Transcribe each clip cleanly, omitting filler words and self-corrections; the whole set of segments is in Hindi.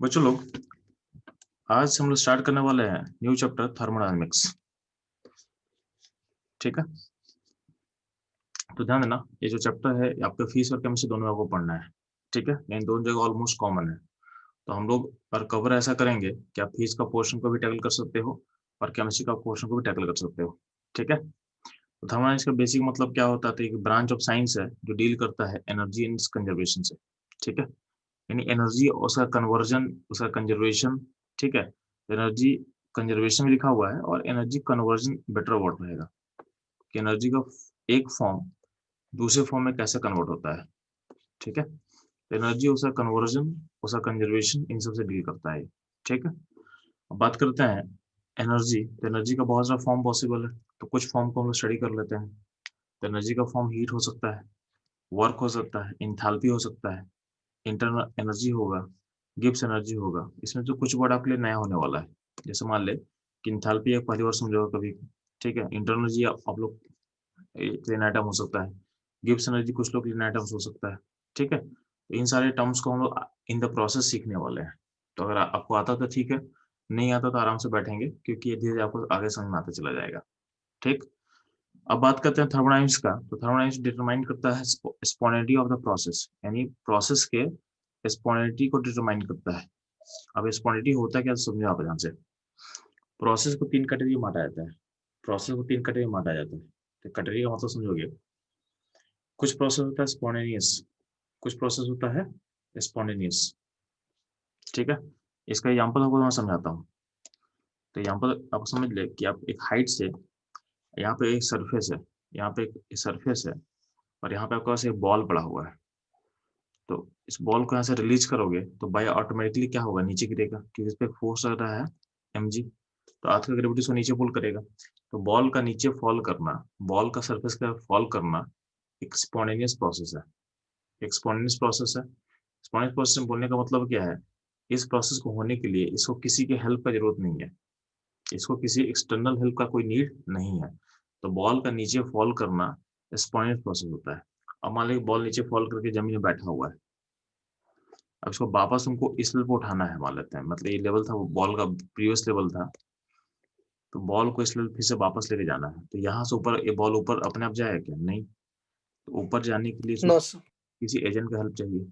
बच्चों लोग, आज हम लोग स्टार्ट करने वाले हैं न्यू चैप्टर थर्मोडायनेमिक्स। ठीक है, तो ध्यान देना, ये जो चैप्टर है ये आपका फिजिक्स और केमिस्ट्री दोनों आपको पढ़ना है। ठीक है, इन दोनों जगह ऑलमोस्ट कॉमन है, तो हम लोग और कवर ऐसा करेंगे कि आप फिजिक्स का पोर्शन को भी टैकल कर सकते हो और केमिस्ट्री का पोर्शन को भी टैकल कर सकते हो। ठीक है, तो थर्मोडायनेमिक्स का बेसिक मतलब क्या होता है, तो एक ब्रांच ऑफ साइंस है जो डील करता है एनर्जी एंड कंजर्वेशन से। ठीक है, यानी एनर्जी और उसका कन्वर्जन, उसका कंजर्वेशन। ठीक है, एनर्जी कंजर्वेशन में लिखा हुआ है और एनर्जी कन्वर्जन बेटर वर्ड रहेगा कि एनर्जी का एक फॉर्म दूसरे फॉर्म में कैसे कन्वर्ट होता है। ठीक है, एनर्जी उसका कन्वर्जन, उसका कंजर्वेशन, इन सब से डील करता है। ठीक है, अब बात करते हैं एनर्जी। तो एनर्जी का बहुत सारा फॉर्म पॉसिबल है, तो कुछ फॉर्म को हम लोग स्टडी कर लेते हैं। तो एनर्जी का फॉर्म हीट हो सकता है, वर्क हो सकता है, इंथैल्पी हो सकता है, इंटरनल एनर्जी होगा, गिब्स एनर्जी होगा। इसमें तो कुछ वर्ड आपके लिए नया होने वाला है। जैसे मान ले कि इंथैल्पी एक पहली बार समझोगे कभी। ठीक है, इंटरनल एनर्जी आप लोग क्लीन आइटम हो सकता है, गिब्स एनर्जी कुछ लोग क्लीन आइटम्स हो सकता है। ठीक है, तो इन सारे टर्म्स को हम लोग इन द प्रोसेस सीखने वाले हैं। तो अगर आपको आता तो ठीक है, नहीं आता तो आराम से बैठेंगे, क्योंकि ये धीरे आपको आगे समझ में आता चला जाएगा। ठीक, अब बात करते हैं थर्मोडायनामिक्स का। तो थर्मोडायनामिक्स डिटरमाइन करता है स्पॉन्टेनिटी ऑफ द प्रोसेस, यानी प्रोसेस के स्पॉन्टेनिटी को डिटरमाइन करता है। अब स्पॉन्टेनिटी होता है क्या, समझो आप ध्यान से। प्रोसेस को तीन कैटेगरी में बांटा जाता है। प्रोसेस को तीन कैटेगरी में बांटा जाता है, तो कैटेगरी का मतलब समझोगे। कुछ प्रोसेस होता है स्पॉन्टेनियस, कुछ प्रोसेस होता है स्पॉन्टेनियस। ठीक है, इसका एग्जांपल आपको मैं समझाता हूँ। तो एग्जांपल आप समझ ले कि आप एक हाइट से, यहाँ पे एक सरफेस है, यहाँ पे एक सरफेस है, और यहाँ पे आपके पास एक बॉल पड़ा हुआ है। तो इस बॉल को यहाँ से रिलीज करोगे तो बाय ऑटोमेटिकली क्या होगा, नीचे गिरेगा, क्योंकि इस पे फोर्स लग रहा है mg। तो अर्थ का ग्रेविटी उसको नीचे पुल करेगा। तो बॉल का नीचे फॉल करना, बॉल का सरफेस का फॉल करना एक स्पॉन्टेनियस प्रोसेस है। एक स्पॉन्टेनियस प्रोसेस है। स्पॉन्टेनियस प्रोसेस बोलने का मतलब क्या है, इस प्रोसेस को होने के लिए इसको किसी के हेल्प का जरूरत नहीं है, इसको किसी एक्सटर्नल हेल्प का कोई नीड नहीं है। तो बॉल का नीचे फॉल करना स्पॉन्टेनियस प्रोसेस होता है। अब मान लीजिए बॉल नीचे फॉल करके जमीन में बैठा हुआ है, अब इसको वापस हमको इस लेवल पर उठाना है, मान लेते हैं, मतलब ये लेवल था, वो बॉल का प्रीवियस लेवल था, तो बॉल को इस लेवल फिर से वापस लेके जाना है। तो यहाँ से ऊपर ये बॉल ऊपर अपने आप जाएगा क्या, नहीं। तो ऊपर जाने के लिए इसको नो सर। किसी एजेंट का हेल्प चाहिए।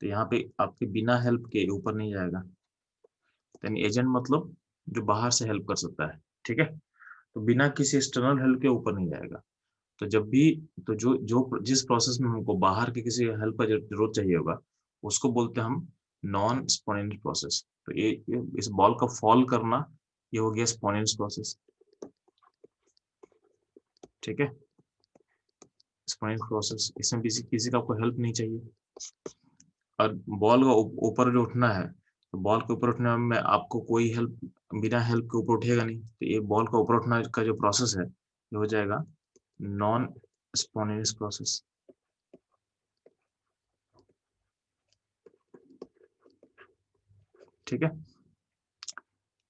तो यहाँ पे आपके बिना हेल्प के ऊपर नहीं जाएगा। यानी एजेंट मतलब जो बाहर से हेल्प कर सकता है। ठीक है, तो बिना किसी एक्सटर्नल हेल्प के ऊपर नहीं जाएगा। तो जब भी, तो जो जो जिस प्रोसेस में हमको बाहर के किसी हेल्प का जरूरत चाहिए होगा, उसको बोलते हैं हम नॉन स्पॉन्टेनियस प्रोसेस। तो ये इस बॉल का फॉल करना, ये हो गया स्पॉन्टेनियस प्रोसेस। ठीक है, स्पॉन्टेनियस प्रोसेस, इसमें किसी का आपको हेल्प नहीं चाहिए। और बॉल का ऊपर जो उठना है, तो बॉल के ऊपर उठने में आपको कोई हेल्प, बिना हेल्प के ऊपर उठेगा नहीं। तो ये बॉल का ऊपर उठना का जो प्रोसेस है, ये हो जाएगा नॉन स्पॉन्टेनियस प्रोसेस। ठीक है,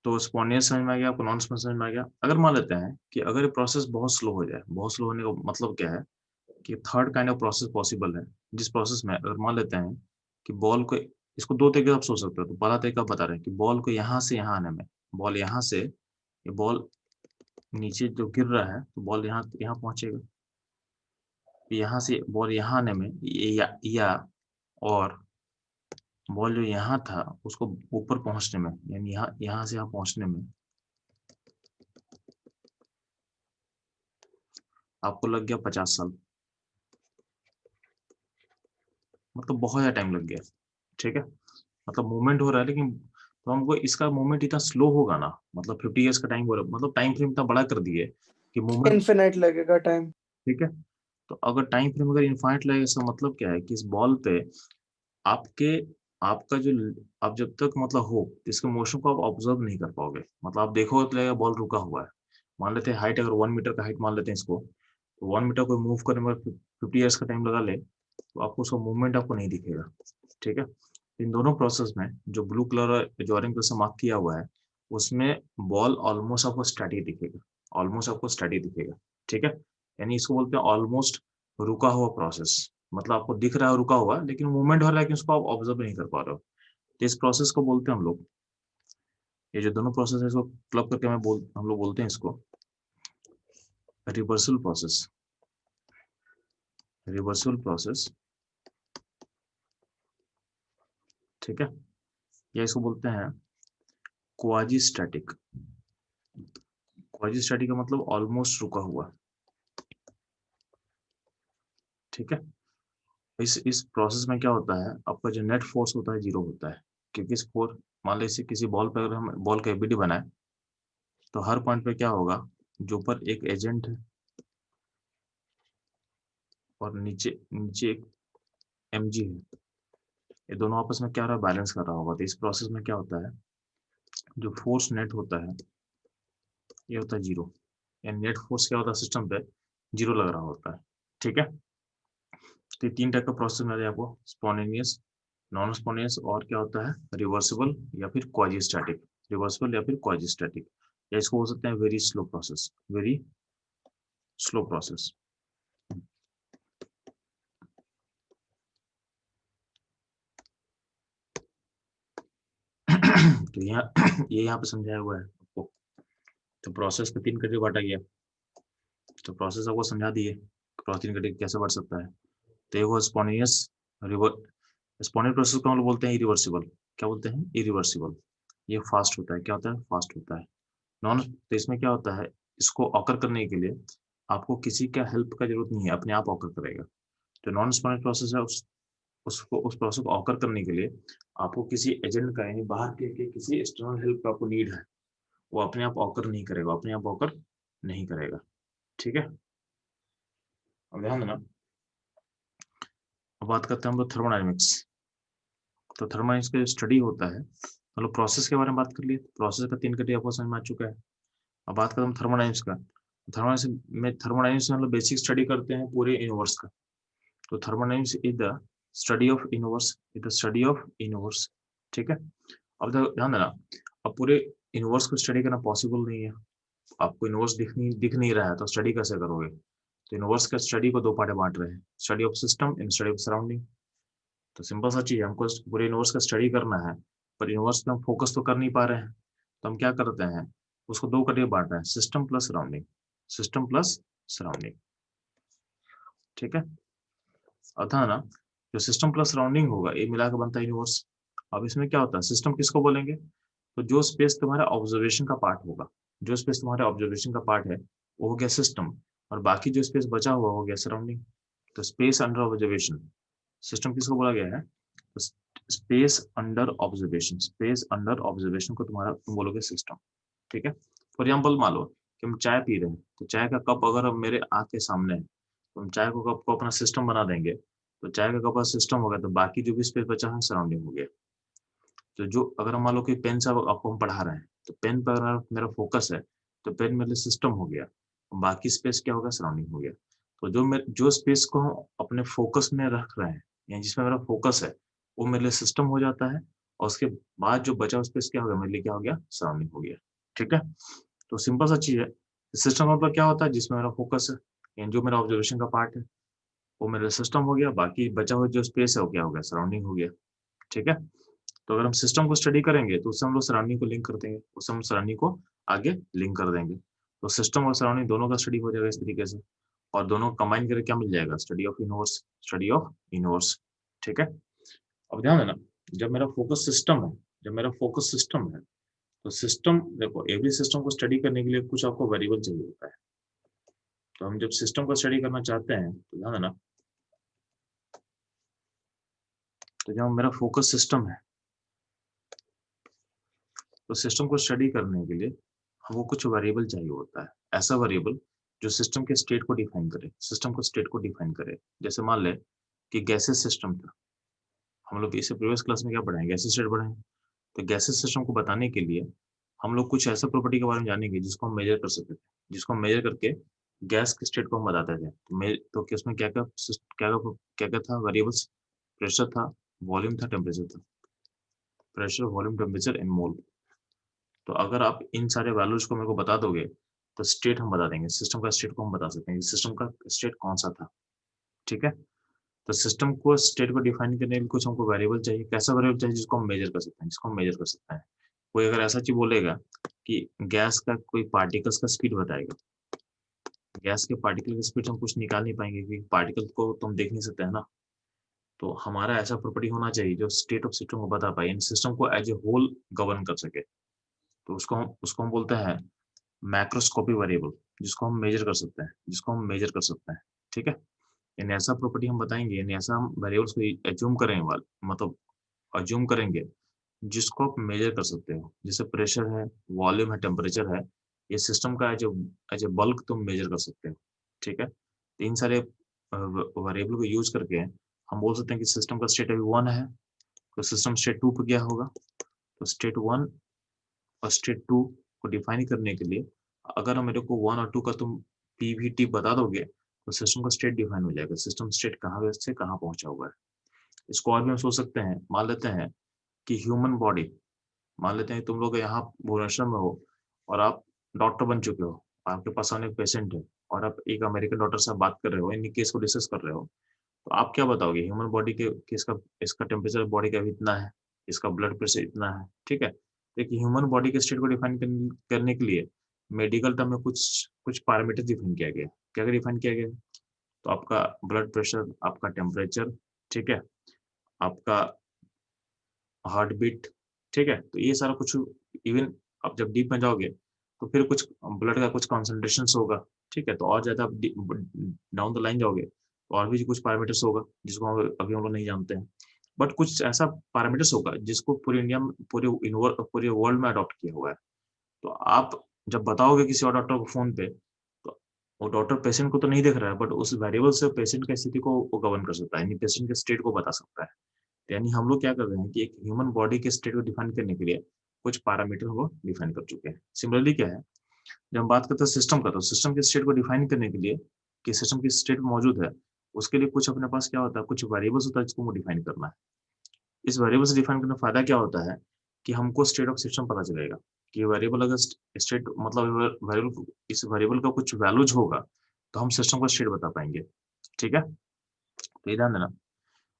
तो स्पॉन्टेनियस समझ में आ गया आपको, नॉन स्पॉन्टेनियस समझ में आ गया। अगर मान लेते हैं कि अगर ये प्रोसेस बहुत स्लो हो जाए, बहुत स्लो होने का मतलब क्या है, कि third kind of process possible है, जिस प्रोसेस में अगर मान लेते हैं कि बॉल को, इसको दो तरीके से आप सोच सकते हो। तो पहला तरीका आप बता रहे हैं कि बॉल को यहाँ से यहाँ आने में, बॉल यहाँ से, ये बॉल नीचे जो गिर रहा है, तो बॉल यहाँ यहाँ पहुंचेगा, यहाँ से बॉल यहाँ आने में, या और बॉल जो यहाँ था उसको ऊपर पहुंचने में, यानी यहाँ से यहाँ पहुंचने में आपको लग गया 50 साल। मतलब बहुत ज्यादा टाइम लग गया। ठीक है, मतलब मूवमेंट हो रहा है, लेकिन तो हमको इसका मूवमेंट इतना स्लो होगा ना, मतलब 50 ईयर्स का टाइम हो रहा है, मतलब टाइम फ्रेम इतना बड़ा कर दिए कि मूवमेंट। इन्फिनाइट लगेगा टाइम। ठीक है, तो अगर टाइम फ्रेम अगर इनफाइनाइट लगेगा, इसका मतलब क्या है कि इस बॉल पे आपके, आपका जो, आप जब तक मतलब हो, इसके मोशन को आप ऑब्जर्व नहीं कर पाओगे। मतलब आप देखोगे तो लगेगा बॉल रुका हुआ है। मान लेते हैं हाइट, अगर 1 मीटर का हाइट मान लेते हैं इसको, तो 1 मीटर को मूव करने में 50 ईयर्स का टाइम लगा ले, तो आपको उसका मूवमेंट आपको नहीं दिखेगा। ठीक है, इन दोनों प्रोसेस में जो ब्लू कलर और जो ऑरेंज कलर से मार्क किया हुआ है, उसमें बॉल ऑलमोस्ट आपको स्टैटिक दिखेगा, ऑलमोस्ट आपको स्टैटिक दिखेगा। ठीक है, यानी इसको बोलते हैं ऑलमोस्ट रुका हुआ प्रोसेस। मतलब आपको दिख रहा है रुका हुआ, लेकिन मूवमेंट हो रहा है कि उसको आप ऑब्जर्व नहीं कर पा रहे हो। तो इस प्रोसेस को बोलते हैं हम लोग, ये जो दोनों प्रोसेस है इसको क्लब करके हम लोग बोलते हैं इसको रिवर्सल प्रोसेस, रिवर्सल प्रोसेस, ठीक है, या इसको बोलते हैं क्वाजी स्टैटिक। क्वाजी स्टैटिक का मतलब ऑलमोस्ट रुका हुआ, ठीक है। इस प्रोसेस में क्या होता है, आपका जो नेट फोर्स होता है 0 होता है, क्योंकि इस फोर्स, मान लीजिए किसी बॉल पर अगर हम बॉल का एबीडी बनाए तो हर पॉइंट पे क्या होगा, जो ऊपर एक एजेंट है और नीचे नीचे एक एमजी है, ये दोनों आपस में क्या रहा, बैलेंस कर रहा होगा। तो इस प्रोसेस में क्या होता है, जो फोर्स नेट होता है ये होता है 0, यानी नेट फोर्स क्या होता है सिस्टम पे 0 लग रहा होता है, ठीक है। तो ये 3 टाइप का प्रोसेस मिल आपको, स्पॉन्टेनियस, नॉन स्पॉन्टेनियस और क्या होता है रिवर्सिबल या फिर क्वाजी स्टैटिक, रिवर्सिबल या फिर क्वाजी स्टैटिक, या इसको बोल सकते हैं very slow process, very slow process. तो ये यहाँ पे समझाया हुआ है आपको। तो प्रोसेस को 3 कैटेगरी बांटा गया, तो प्रोसेस आपको समझा दिए प्रोसेस 3 कैटेगरी कैसे बढ़ सकता है। तो वो स्पॉन्टेनियस, स्पॉन्टेनियस प्रोसेस को हम लोग बोलते हैं इरिवर्सिबल, क्या बोलते हैं इरिवर्सिबल, ये फास्ट होता है, क्या होता है फास्ट होता है। नॉन, तो इसमें क्या होता है, इसको ऑकर करने के लिए आपको किसी का हेल्प का जरूरत नहीं है, अपने आप ऑकर करेगा। जो नॉन स्पॉन्टेनियस प्रोसेस है उस प्रोसेस को ऑकर करने के लिए आपको किसी एजेंट का यानी बाहर के किसी एक्सटर्नल हेल्प का आपको नीड है, वो अपने आप ऑकर नहीं करेगा, अपने आप ऑकर नहीं करेगा, ठीक है। अब ध्यान देना, अब बात करते हैं हम लोग थर्मोडायनेमिक्स। तो थर्मोडायनेमिक्स का स्टडी होता है, मतलब प्रोसेस के बारे में बात कर लिए, प्रोसेस का 3 कैटेगरी आपको समझ में आ चुका है। अब बात करें हम थर्मोडायनेमिक्स का, थर्मोडायनेमिक्स में हम लोग बेसिक स्टडी करते हैं पूरे यूनिवर्स का। तो thermodynamics is the study of universe, is the study of universe, ठीक है। अब ध्यान देना, अब पूरे यूनिवर्स को स्टडी करना पॉसिबल नहीं है, आपको यूनिवर्स दिख नहीं रहा है तो स्टडी कैसे करोगे। तो यूनिवर्स का स्टडी को 2 पार्ट में बांट रहे हैं, study of system and study of surrounding. तो सिंपल सा चीज है, हमको पूरे यूनिवर्स का स्टडी करना है, पर यूनिवर्स पे हम फोकस तो कर नहीं पा रहे हैं, तो हम क्या करते हैं, उसको 2 कैटेगरी बांट रहे हैं, system plus surrounding, system plus surrounding, ठीक है। अब था ना, जो सिस्टम प्लस सराउंडिंग होगा ये मिला के बनता है यूनिवर्स। अब इसमें क्या होता है, सिस्टम किसको बोलेंगे, तो जो स्पेस तुम्हारा ऑब्जर्वेशन का पार्ट होगा, जो स्पेस तुम्हारे ऑब्जर्वेशन का पार्ट है वो हो गया सिस्टम, और बाकी जो स्पेस बचा हुआ हो गया सराउंडिंग। तो स्पेस अंडर ऑब्जर्वेशन, सिस्टम किसको बोला गया है, तो space under observation, space under observation को तुम बोलोगे सिस्टम, ठीक है। फॉर एग्जाम्पल मान लो कि हम चाय पी रहे हैं, तो चाय का कप अगर हम मेरे आँख के सामने है तो हम चाय को कप को अपना सिस्टम बना देंगे, तो चाय का कप सिस्टम हो गया, तो बाकी जो भी स्पेस बचा है सराउंडिंग हो गया। तो जो अगर हम मान लो कि पेन से आपको हम पढ़ा रहे हैं, तो पेन पर अगर मेरा फोकस है तो पेन मेरे लिए सिस्टम हो गया, बाकी स्पेस क्या होगा, सराउंडिंग हो गया। तो जो स्पेस को हम अपने फोकस में रख रहे हैं, यानी जिसमें मेरा फोकस है, वो मेरे लिए सिस्टम हो जाता है, और उसके बाद जो बचा स्पेस क्या हो गया, मेरे लिए क्या हो गया, सराउंडिंग हो गया, ठीक है। तो सिंपल सा चीज है, सिस्टम मतलब क्या होता है, जिसमें मेरा फोकस है, यानी जो मेरा ऑब्जर्वेशन का पार्ट है वो मेरा सिस्टम हो गया, बाकी बचा हुआ जो स्पेस है वो क्या हो गया, सराउंडिंग हो गया, ठीक है। तो अगर हम सिस्टम को स्टडी करेंगे तो उससे हम लोग सराउंडिंग को लिंक कर देंगे, उससे हम सराउंडिंग को आगे लिंक कर देंगे, तो सिस्टम और सराउंडिंग दोनों का स्टडी हो जाएगा इस तरीके से, और दोनों कंबाइन करके क्या मिल जाएगा, study of universe, study of universe, ठीक है। अब ध्यान देना, जब मेरा फोकस सिस्टम है, जब मेरा फोकस सिस्टम है, तो सिस्टम देखो, एवरी सिस्टम को स्टडी करने के लिए कुछ आपको वेरिएबल चाहिए होता है। तो हम जब सिस्टम को स्टडी करना चाहते हैं तो ध्यान देना, तो जब मेरा फोकस सिस्टम है, तो सिस्टम को स्टडी करने के लिए हमको कुछ वेरिएबल चाहिए होता है, ऐसा वेरिएबल जो सिस्टम के स्टेट को डिफाइन करे, सिस्टम को स्टेट को डिफाइन करे। जैसे मान ले कि गैसेस सिस्टम था, हम लोग इसे प्रीवियस क्लास में क्या पढ़ाएं, गैसेस स्टेट पढ़ाएं। तो गैसेस सिस्टम को बताने के लिए हम लोग कुछ ऐसा प्रॉपर्टी के बारे में जानेंगे जिसको हम मेजर कर सकते थे, जिसको हम मेजर करके गैस के स्टेट को हम बताते थे। तो कि उसमें क्या क्या क्या क्या क्या था वेरिएबल्स, प्रेशर था, वॉल्यूम था, टेम्परेचर था, प्रेशर, वॉल्यूम, टेम्परेचर एंड मोल। तो अगर आप इन सारे वैल्यूज को मेरे को बता दोगे तो स्टेट हम बता देंगे, सिस्टम का स्टेट को हम बता सकते हैं, सिस्टम का स्टेट कौन सा था, ठीक है। तो सिस्टम को स्टेट को डिफाइन करने के लिए कुछ हमको वेरिएबल चाहिए। कैसा वेरिएबल चाहिए? जिसको हम मेजर कर सकते हैं, जिसको हम मेजर कर सकते हैं। कोई अगर ऐसा चीज बोलेगा कि गैस का कोई पार्टिकल्स का स्पीड बताएगा, गैस के पार्टिकल की स्पीड हम कुछ निकाल नहीं पाएंगे क्योंकि पार्टिकल को तो हम देख नहीं सकते है ना। तो हमारा ऐसा प्रॉपर्टी होना चाहिए जो स्टेट ऑफ सिस्टम को बता पाए, इन सिस्टम को एज ए होल गवर्न कर सके। तो उसको हम बोलते हैं मैक्रोस्कोपी वेरिएबल, जिसको हम मेजर कर सकते हैं, जिसको हम मेजर कर सकते हैं। ठीक है, यानी ऐसा प्रॉपर्टी हम बताएंगे, यानी ऐसा हम वेरिएबल्स को एज्यूम करेंगे, मतलब अज्यूम करेंगे जिसको आप मेजर कर सकते हो। जैसे प्रेशर है, वॉल्यूम है, टेम्परेचर है, ये सिस्टम का एज ए बल्क तुम मेजर कर सकते हो। ठीक है, तो इन सारे वेरिएबल को यूज करके हम बोल सकते हैं कि सिस्टम का स्टेट अभी 1 है, तो सिस्टम स्टेट 2 पे क्या होगा। तो स्टेट 1 और स्टेट 2 को डिफाइन करने के लिए अगर मेरे को 1 और 2 का तुम पीवीटी बता दोगे तो सिस्टम का स्टेट डिफाइन हो जाएगा, सिस्टम स्टेट कहाँ से कहाँ पहुंचा हुआ है। इसको और भी हम सोच सकते हैं, मान लेते हैं कि ह्यूमन बॉडी, मान लेते हैं तुम लोग यहाँ भुवनेश्वर में हो और आप डॉक्टर बन चुके हो, आपके पास सामने एक पेशेंट है और आप एक अमेरिकन डॉक्टर से बात कर रहे हो, इन केस को डिस्कस कर रहे हो, तो आप क्या बताओगे ह्यूमन बॉडी के कि इसका टेम्परेचर बॉडी का भी इतना है, इसका ब्लड प्रेशर इतना है। ठीक है, देखिए ह्यूमन बॉडी के स्टेट को डिफाइन करने के लिए मेडिकल टर्म में कुछ कुछ पैरामीटर डिफाइन किया गया। क्या डिफाइन किया गया? तो आपका ब्लड प्रेशर, आपका टेम्परेचर, ठीक है, आपका हार्ट बीट, ठीक है, तो ये सारा कुछ, इवन आप जब डीप में जाओगे तो फिर कुछ ब्लड का कुछ कॉन्सेंट्रेशन होगा। ठीक है, तो और ज्यादा डाउन द लाइन जाओगे तो और भी कुछ पैरामीटर्स होगा जिसको अभी हम लोग नहीं जानते हैं, बट कुछ ऐसा पैरामीटर्स होगा जिसको पूरे इंडिया में, पूरे वर्ल्ड में अडॉप्ट किया हुआ है। तो आप जब बताओगे किसी और डॉक्टर को फोन पे, तो वो डॉक्टर पेशेंट को तो नहीं देख रहा है, बट उस वेरिएबल से पेशेंट की स्थिति को वो गवर्न कर सकता है, यानी पेशेंट के स्टेट को बता सकता है। यानी हम लोग क्या कर रहे हैं कि एक ह्यूमन बॉडी के स्टेट को डिफाइन करने के लिए कुछ पैरामीटर वो डिफाइन कर चुके हैं। सिमिलरली क्या है, जब हम बात करते हैं सिस्टम का, तो सिस्टम के स्टेट को डिफाइन करने के लिए कि सिस्टम की स्टेट मौजूद है, उसके लिए कुछ अपने पास क्या होता है, कुछ वेरिएबल्स होता है जिसको वो डिफाइन करना है। इस वेरिएबल से डिफाइन करने का फायदा क्या होता है कि हमको स्टेट ऑफ सिस्टम पता चलेगा कि वेरिएबल अगर स्टेट मतलब वेरिएबल, इस वेरिएबल का कुछ वैल्यूज होगा तो हम सिस्टम का स्टेट बता पाएंगे। ठीक है, तो ये ध्यान देना।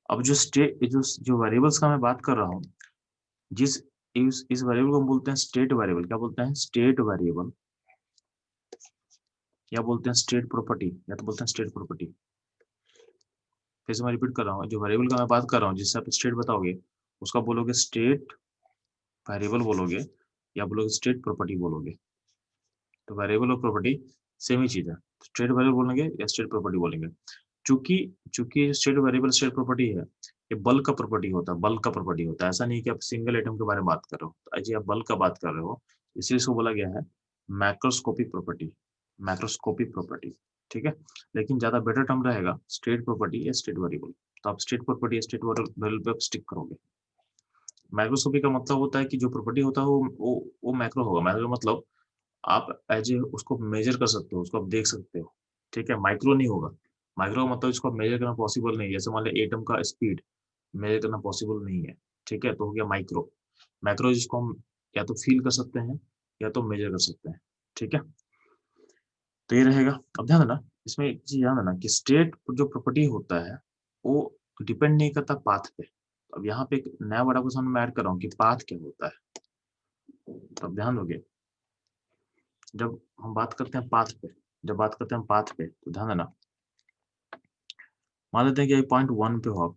अब जो स्टेट जो जो वेरिएबल्स का मैं बात कर रहा हूँ, जिस इस वेरिएबल को हम बोलते हैं स्टेट वेरिएबल। क्या बोलते हैं? स्टेट वेरिएबल, या बोलते हैं स्टेट प्रॉपर्टी, या तो बोलते हैं स्टेट प्रॉपर्टी। फिर से मैं रिपीट कर रहा हूँ, जो वेरिएबल का मैं बात कर रहा हूँ जिससे आप स्टेट बताओगे उसका बोलोगे स्टेट वेरिएबल बोलोगे, या बोलोगे स्टेट प्रॉपर्टी बोलोगे। तो वेरिएबल और प्रॉपर्टी सेम ही चीज है, स्टेट वेरिएबल बोलेंगे या स्टेट प्रॉपर्टी बोलेंगे। चूंकि चूंकि स्टेट वेरिएबल स्टेट प्रॉपर्टी है, ये बल्क का प्रॉपर्टी होता है, बल्क का प्रॉपर्टी होता है। ऐसा नहीं कि आप सिंगल आइटम के बारे में बात कर रहे हो, तो अजी आप बल्क का बात कर रहे हो, इसलिए इसको बोला गया है मैक्रोस्कोपिक प्रॉपर्टी, मैक्रोस्कोपिक प्रॉपर्टी। ठीक है, लेकिन ज्यादा बेटर टर्म रहेगा स्टेट प्रॉपर्टी या स्टेट वेरिएबल। तो आप स्टेट प्रॉपर्टी या स्टेट वेरिएबल पे स्टिक करोगे। मैक्रोस्कोपी का मतलब होता है कि जो प्रॉपर्टी होता है वो मैक्रो होगा। मैक्रो मतलब आप एज ए उसको मेजर कर सकते हो, उसको आप देख सकते हो। ठीक है, माइक्रो नहीं होगा। माइक्रो का मतलब इसको मेजर करना पॉसिबल नहीं है, जैसे मान लो एटम का स्पीड मेजर करना पॉसिबल नहीं है। ठीक है, तो हो गया माइक्रो। मैक्रो जिसको हम या तो फील कर सकते हैं या तो मेजर कर सकते हैं। ठीक है, तो ये रहेगा। अब ध्यान देना, इसमें एक चीज ध्यान देना कि स्टेट जो प्रॉपर्टी होता है वो डिपेंड नहीं करता पाथ पे। अब यहाँ पे एक नया वर्ड आपको सामने मैं ऐड कर रहा हूँ कि पाथ क्या होता है। तो अब ध्यान दोगे, जब हम बात करते हैं पाथ पे, जब बात करते हैं पाथ पे तो ध्यान देना, मान लेते हैं कि पॉइंट 1 पे हो आप,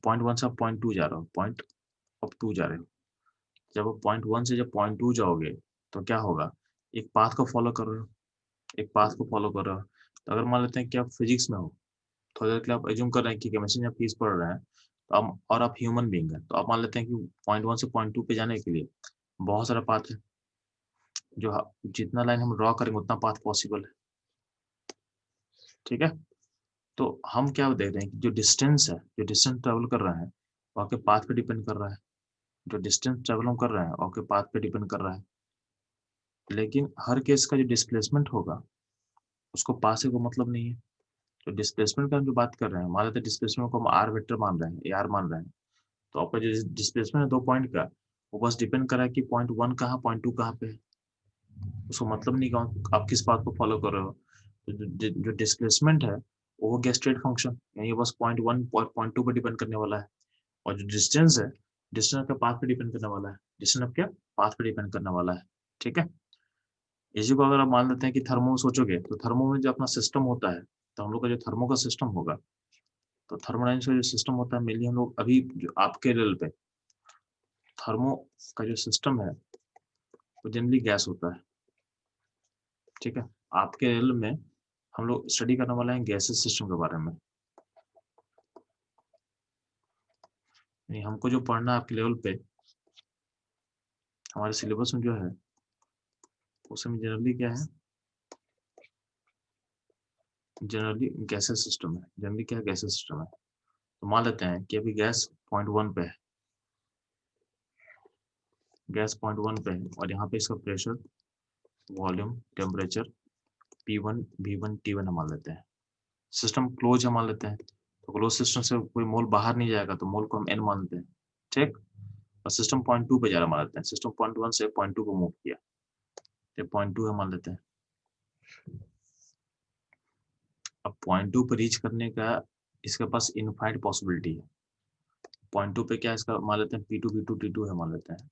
पॉइंट 1 से आप पॉइंट 2 जा रहे हो, पॉइंट अब 2 जा रहे हो। जब आप पॉइंट 1 से जब पॉइंट 2 जाओगे तो क्या होगा, एक पाथ को फॉलो कर रहे हो, एक पाथ को फॉलो कर रहे हो। तो अगर मान लेते हैं कि आप फिजिक्स में हो, थोड़ी देर के लिए आप एज्यूम कर रहे हैं कि केमिस्ट्री में आप फीस पढ़ रहे हैं, तो आप और आप ह्यूमन बीइंग है, तो आप मान लेते हैं कि पॉइंट 1 से पॉइंट 2 पे जाने के लिए बहुत सारा पाथ है, जो जितना लाइन हम ड्रॉ करेंगे उतना पाथ पॉसिबल है। ठीक है, तो हम क्या देख रहे हैं कि जो डिस्टेंस है, जो डिस्टेंस ट्रेवल कर रहा है वो आपके पाथ पे डिपेंड कर रहा है। जो डिस्टेंस ट्रेवल हम कर रहे हैं वो आपके पाथ पे डिपेंड कर रहा है। लेकिन हर केस का जो डिस्प्लेसमेंट होगा उसको पाथ से कोई मतलब नहीं है। तो डिस्प्लेसमेंट का हम जो बात कर रहे हैं, मान लेते हैं डिस्प्लेसमेंट को हम आर वेक्टर मान रहे हैं, आर मान रहे हैं, तो आपका जो डिस्प्लेसमेंट है 2 पॉइंट का, वो बस डिपेंड कर रहा है कि पॉइंट 1 कहाँ, पॉइंट 2 कहाँ पे है। उसको मतलब नहीं कि आप किस पाथ को फॉलो कर रहे हो। तो जो डिस्प्लेसमेंट है वो हो गया स्टेट फंक्शन, यानी ये बस पॉइंट 1 और पॉइंट 2 पे डिपेंड करने वाला है। और जो डिस्टेंस है, डिस्टेंस आपके पाथ पे डिपेंड करने वाला है, डिस्टेंस आपके पाथ पे डिपेंड करने वाला है, ठीक है? इसी को अगर आप मान लेते हैं कि थर्मो सोचोगे, तो थर्मो में जो अपना सिस्टम होता है, तो हम लोग का जो थर्मो का सिस्टम होगा, तो थर्मोडायनामिक्स का जो सिस्टम होता है, मेनली हम लोग अभी जो आपके लेवल पे थर्मो का जो सिस्टम है, वो जनरली गैस होता है, ठीक है? आपके लेवल में हम लोग स्टडी करने वाले हैं गैसेस सिस्टम के बारे में। यानी हमको जो पढ़ना है आपके लेवल पे, हमारे सिलेबस में जो है, उसमें जनरली क्या है, जनरली गैसेस सिस्टम है। जनरली क्या है, गैसेस सिस्टम है। तो मान लेते हैं कि अभी गैस पॉइंट 1 पे है, गैस पॉइंट 1 पे है, और यहाँ पे इसका pressure, volume, temperature P1, V1, T1 हम मान लेते हैं। सिस्टम क्लोज है मान लेते हैं, तो क्लोज सिस्टम से कोई मोल बाहर नहीं जाएगा, तो मोल को हम n मान लेते हैं, ठीक? और सिस्टम पॉइंट 2 पे जा रहा मान लेते हैं, सिस्टम पॉइंट 1 से पॉइंट 2 को मूव किया, तो पॉइंट 2 है मान लेते हैं। अब पॉइंट 2 पे रीच करने का इसके पास इनफाइनाइट पॉसिबिलिटी है। पॉइंट 2 पे क्या इसका मान लेते हैं, P2, V2, T2 है मान लेते हैं,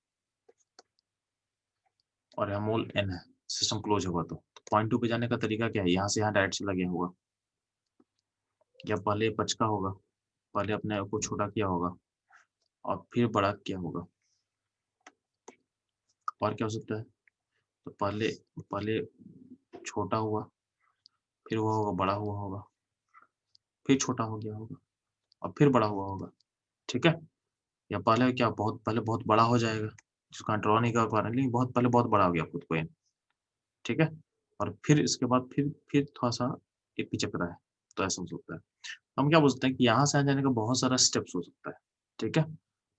और यहाँ मोल n है, सिस्टम क्लोज होगा तो पॉइंट 2 पे जाने का तरीका क्या है, यहाँ से यहाँ डायरेक्ट चला गया होगा, या पहले पचका होगा, पहले अपने आप को छोटा किया होगा और फिर बड़ा किया होगा। और क्या हो सकता है, तो पहले पहले छोटा हुआ, फिर वो होगा बड़ा हुआ होगा, फिर छोटा हो गया होगा और फिर बड़ा हुआ होगा, ठीक है? या पहले क्या, बहुत पहले बहुत बड़ा हो जाएगा, जिसको आप ड्रॉ नहीं कर पा रहे हैं, लेकिन बहुत पहले बहुत बड़ा हो गया खुद को ये, ठीक है? और फिर इसके बाद फिर थोड़ा-सा ये पिचक रहा है, तो ऐसा हो सकता है। हम क्या बोलते हैं कि यहाँ से यहाँ जाने का बहुत सारा स्टेप्स हो सकता है, ठीक है?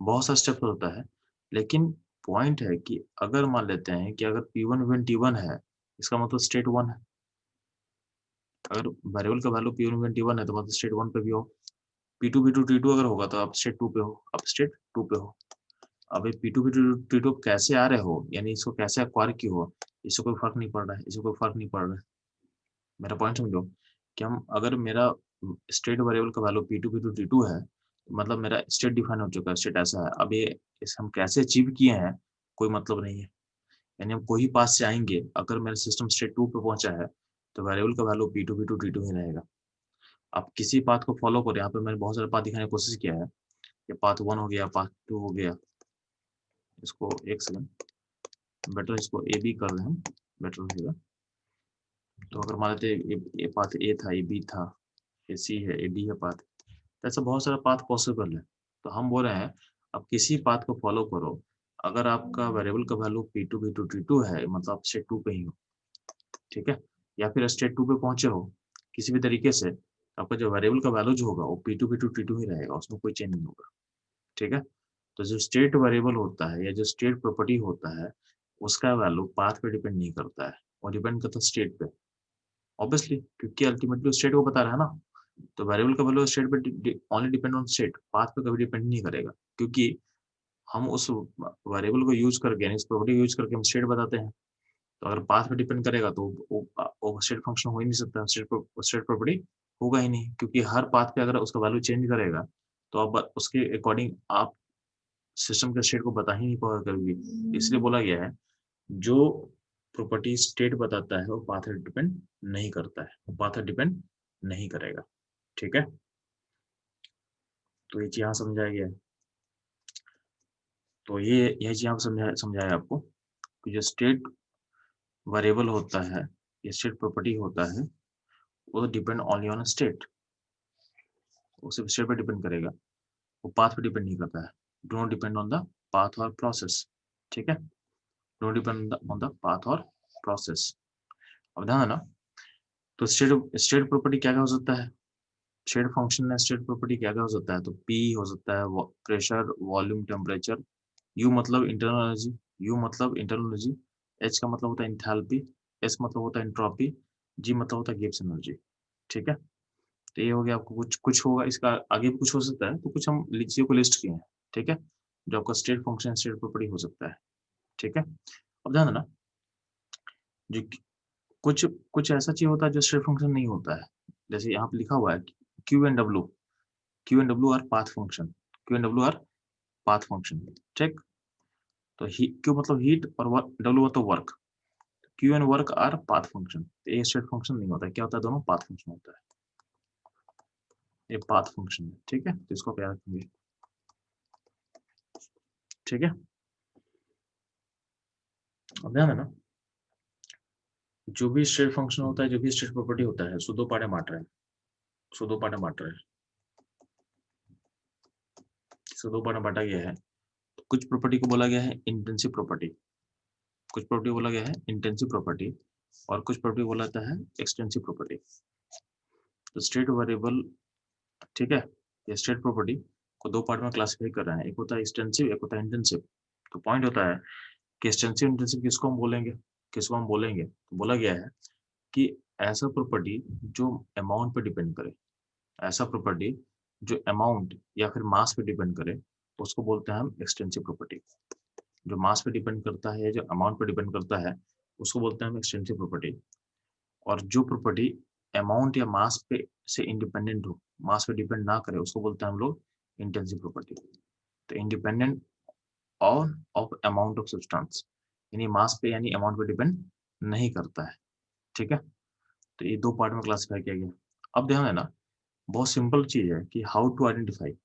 बहुत सारा स्टेप्स होता है, लेकिन पॉइंट है कि अगर मान लेते हैं कि अगर P1 वन T1 है, इसका मतलब स्टेट 1 है। अगर वेरिएबल का वैल्यू P1 वन T1 है, तो मतलब स्टेट 1 पे भी हो। P2 V2 T2 अगर होगा, तो आप स्टेट 2 पे हो, आप स्टेट 2 पे हो। अब ये P2 V2 T2 कैसे आ रहे हो, यानी इसको कैसे एक्वायर किए हो, इससे कोई फ़र्क नहीं पड़ रहा है, इससे कोई फ़र्क नहीं पड़ रहा है। मेरा पॉइंट समझो कि हम अगर मेरा स्टेट वेरिएबल का वैल्यू P2 V2 T2 है, मतलब मेरा स्टेट डिफाइन हो चुका है, स्टेट ऐसा है। अब ये इस हम कैसे अचीव किए हैं, कोई मतलब नहीं है। यानी हम कोई ही पाथ से आएँगे, अगर मेरा सिस्टम स्टेट 2 पे पहुँचा है, तो वेरिएबल का वैल्यू P2 V2 T2 ही रहेगा। आप किसी पाथ को फॉलो करो, यहाँ पे मैंने बहुत सारे पाथ दिखाने की कोशिश किया है। ये पाथ 1 हो गया, पाथ 2 हो गया। इसको एक सेकंड, बेटर इसको A-B कर दें हम, बेटर रहेगा। तो अगर मान लेते हैं ये पाथ A था, ये B था, ये C है, ये D है पाथ। ऐसा बहुत सारा पाथ पॉसिबल है। तो हम बोल रहे हैं, आप किसी पाथ को फॉलो करो। अगर आपका वेरिएबल का वैल्यू P2 V2 T2 है, मतलब आप स्टेट 2 पे ही हो, ठीक है? या फिर स्टेट 2 पे पहुँचे हो, किसी भी तरीके से, आपका जो वेरिएबल का वैल्यू जो होगा, वो P2 V2 T2 ही रहेगा, उसमें कोई चेंज नहीं होगा, ठीक है? तो जो स्टेट वेरिएबल होता है या जो स्टेट प्रॉपर्टी होता है, उसका वैल्यू पाथ पे डिपेंड नहीं करता है, वो डिपेंड करता है स्टेट पे। ऑब्वियसली, क्योंकि अल्टीमेटली स्टेट को बता रहा है ना, तो वेरिएबल का वैल्यू स्टेट पे only depend on state, path पे कभी डिपेंड नहीं करेगा, क्योंकि हम उस वेरिएबल को यूज करके, यानी इस प्रॉपर्टी को यूज करके हम स्टेट बताते हैं। तो अगर पाथ पे डिपेंड करेगा, तो वो स्टेट फंक्शन हो ही नहीं सकता, स्टेट प्रॉपर्टी होगा ही नहीं, क्योंकि हर पाथ पे अगर उसका वैल्यू चेंज करेगा, तो अब उसके अकॉर्डिंग आप सिस्टम के स्टेट को बता ही नहीं पाओगे कभी भी। इसलिए बोला गया है, जो प्रॉपर्टी स्टेट बताता है, वो पाथ पे डिपेंड नहीं करता है, वो पाथ पे डिपेंड नहीं करेगा, ठीक है? तो ये चीज़ यहाँ समझाया गया है। तो ये चीज़ यहाँ पे समझाया आपको कि जो स्टेट वेरिएबल होता है, या स्टेट प्रॉपर्टी होता है, वो डिपेंड ओनली ऑन स्टेट, वो सिर्फ स्टेट पे डिपेंड करेगा, वो पाथ पे डिपेंड नहीं करता है। Do not depend on the path और प्रोसेस, ठीक है? Do not depend on the path और प्रोसेस। अब ध्यान देना, तो स्टेट प्रॉपर्टी क्या-क्या हो सकता है? स्टेट फंक्शन में स्टेट प्रॉपर्टी क्या-क्या हो सकता है? तो P हो सकता है, प्रेशर, वॉल्यूम, टेम्परेचर। U मतलब इंटरनल एनर्जी, U मतलब इंटरनल एनर्जी, H का मतलब होता है एंथैल्पी, S मतलब होता है एंट्रोपी, G मतलब होता है गिब्स एनर्जी, ठीक है? तो ये हो गया, आपको कुछ कुछ होगा, इसका आगे भी कुछ हो सकता है, तो कुछ हम चीज़ों को लिस्ट किए हैं, ठीक है? जो आपका स्टेट फंक्शन, स्टेट प्रॉपर्टी हो सकता है, ठीक है? अब ध्यान देना, जो कि कुछ कुछ ऐसा चीज़ होता है जो स्टेट फंक्शन नहीं होता है, जैसे यहाँ पे लिखा हुआ है Q and W our path function, Q and W our path function, ठीक। तो क्यू मतलब हीट और डब्ल्यू मतलब work, Q and work our path function. ये स्टेट फंक्शन नहीं होता है, क्या होता है, दोनों पाथ फंक्शन होता है, ये पाथ फंक्शन है, ठीक है। तो इसको क्या रखेंगे, ठीक है। अब ध्यान देना, जो भी स्टेट फंक्शन होता है, जो भी स्टेट प्रॉपर्टी होता है, उसको दो पार्ट में बांट रहे हैं, उसको दो पार्ट में बांट रहे हैं, इसको दो पार्ट में बांटा गया है। तो कुछ प्रॉपर्टी को बोला गया है इंटेंसिव प्रॉपर्टी, कुछ प्रॉपर्टी बोला गया है इंटेंसिव प्रॉपर्टी, और कुछ प्रॉपर्टी बोला जाता है एक्सटेंसिव प्रॉपर्टी। तो स्टेट वेरिएबल, ठीक है, ये स्टेट प्रॉपर्टी को दो पार्ट में क्लासिफाई कर रहे हैं, एक होता है एक्सटेंसिव, एक होता है इंटेंसिव। तो पॉइंट होता है कि एक्सटेंसिव इंटेंसिव किसको हम बोलेंगे, किसको हम बोलेंगे, तो बोला गया है कि ऐसा प्रॉपर्टी जो अमाउंट पे डिपेंड करे, ऐसा प्रॉपर्टी जो अमाउंट या फिर मास पे डिपेंड करे, उसको बोलते हैं हम एक्सटेंसिव प्रॉपर्टी। जो मास पे डिपेंड करता है, जो अमाउंट पे डिपेंड करता है, उसको बोलते हैं हम एक्सटेंसिव प्रॉपर्टी। और जो प्रॉपर्टी अमाउंट या मास पे से इंडिपेंडेंट हो, मास पे डिपेंड ना करे, उसको बोलते हैं हम लोग इंटेंसिव प्रॉपर्टी। तो independent on off amount of substance, यानी मास पे यानी अमाउंट पे डिपेंड नहीं करता है, ठीक है। तो ये दो पार्ट में क्लासिफाई किया गया। अब ध्यान देना, बहुत सिंपल चीज है कि हाउ टू आइडेंटिफाई,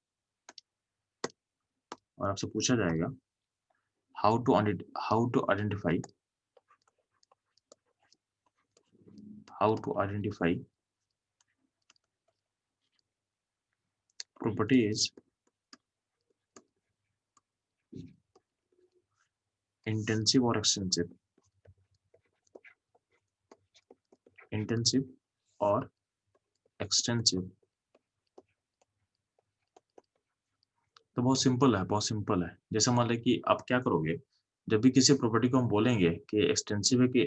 और आपसे पूछा जाएगा how to identify, how to identify properties intensive और extensive, intensive और extensive। तो बहुत सिंपल है, बहुत सिंपल है। जैसे मान लें कि आप क्या करोगे, जब भी किसी प्रॉपर्टी को हम बोलेंगे कि एक्सटेंसिव है कि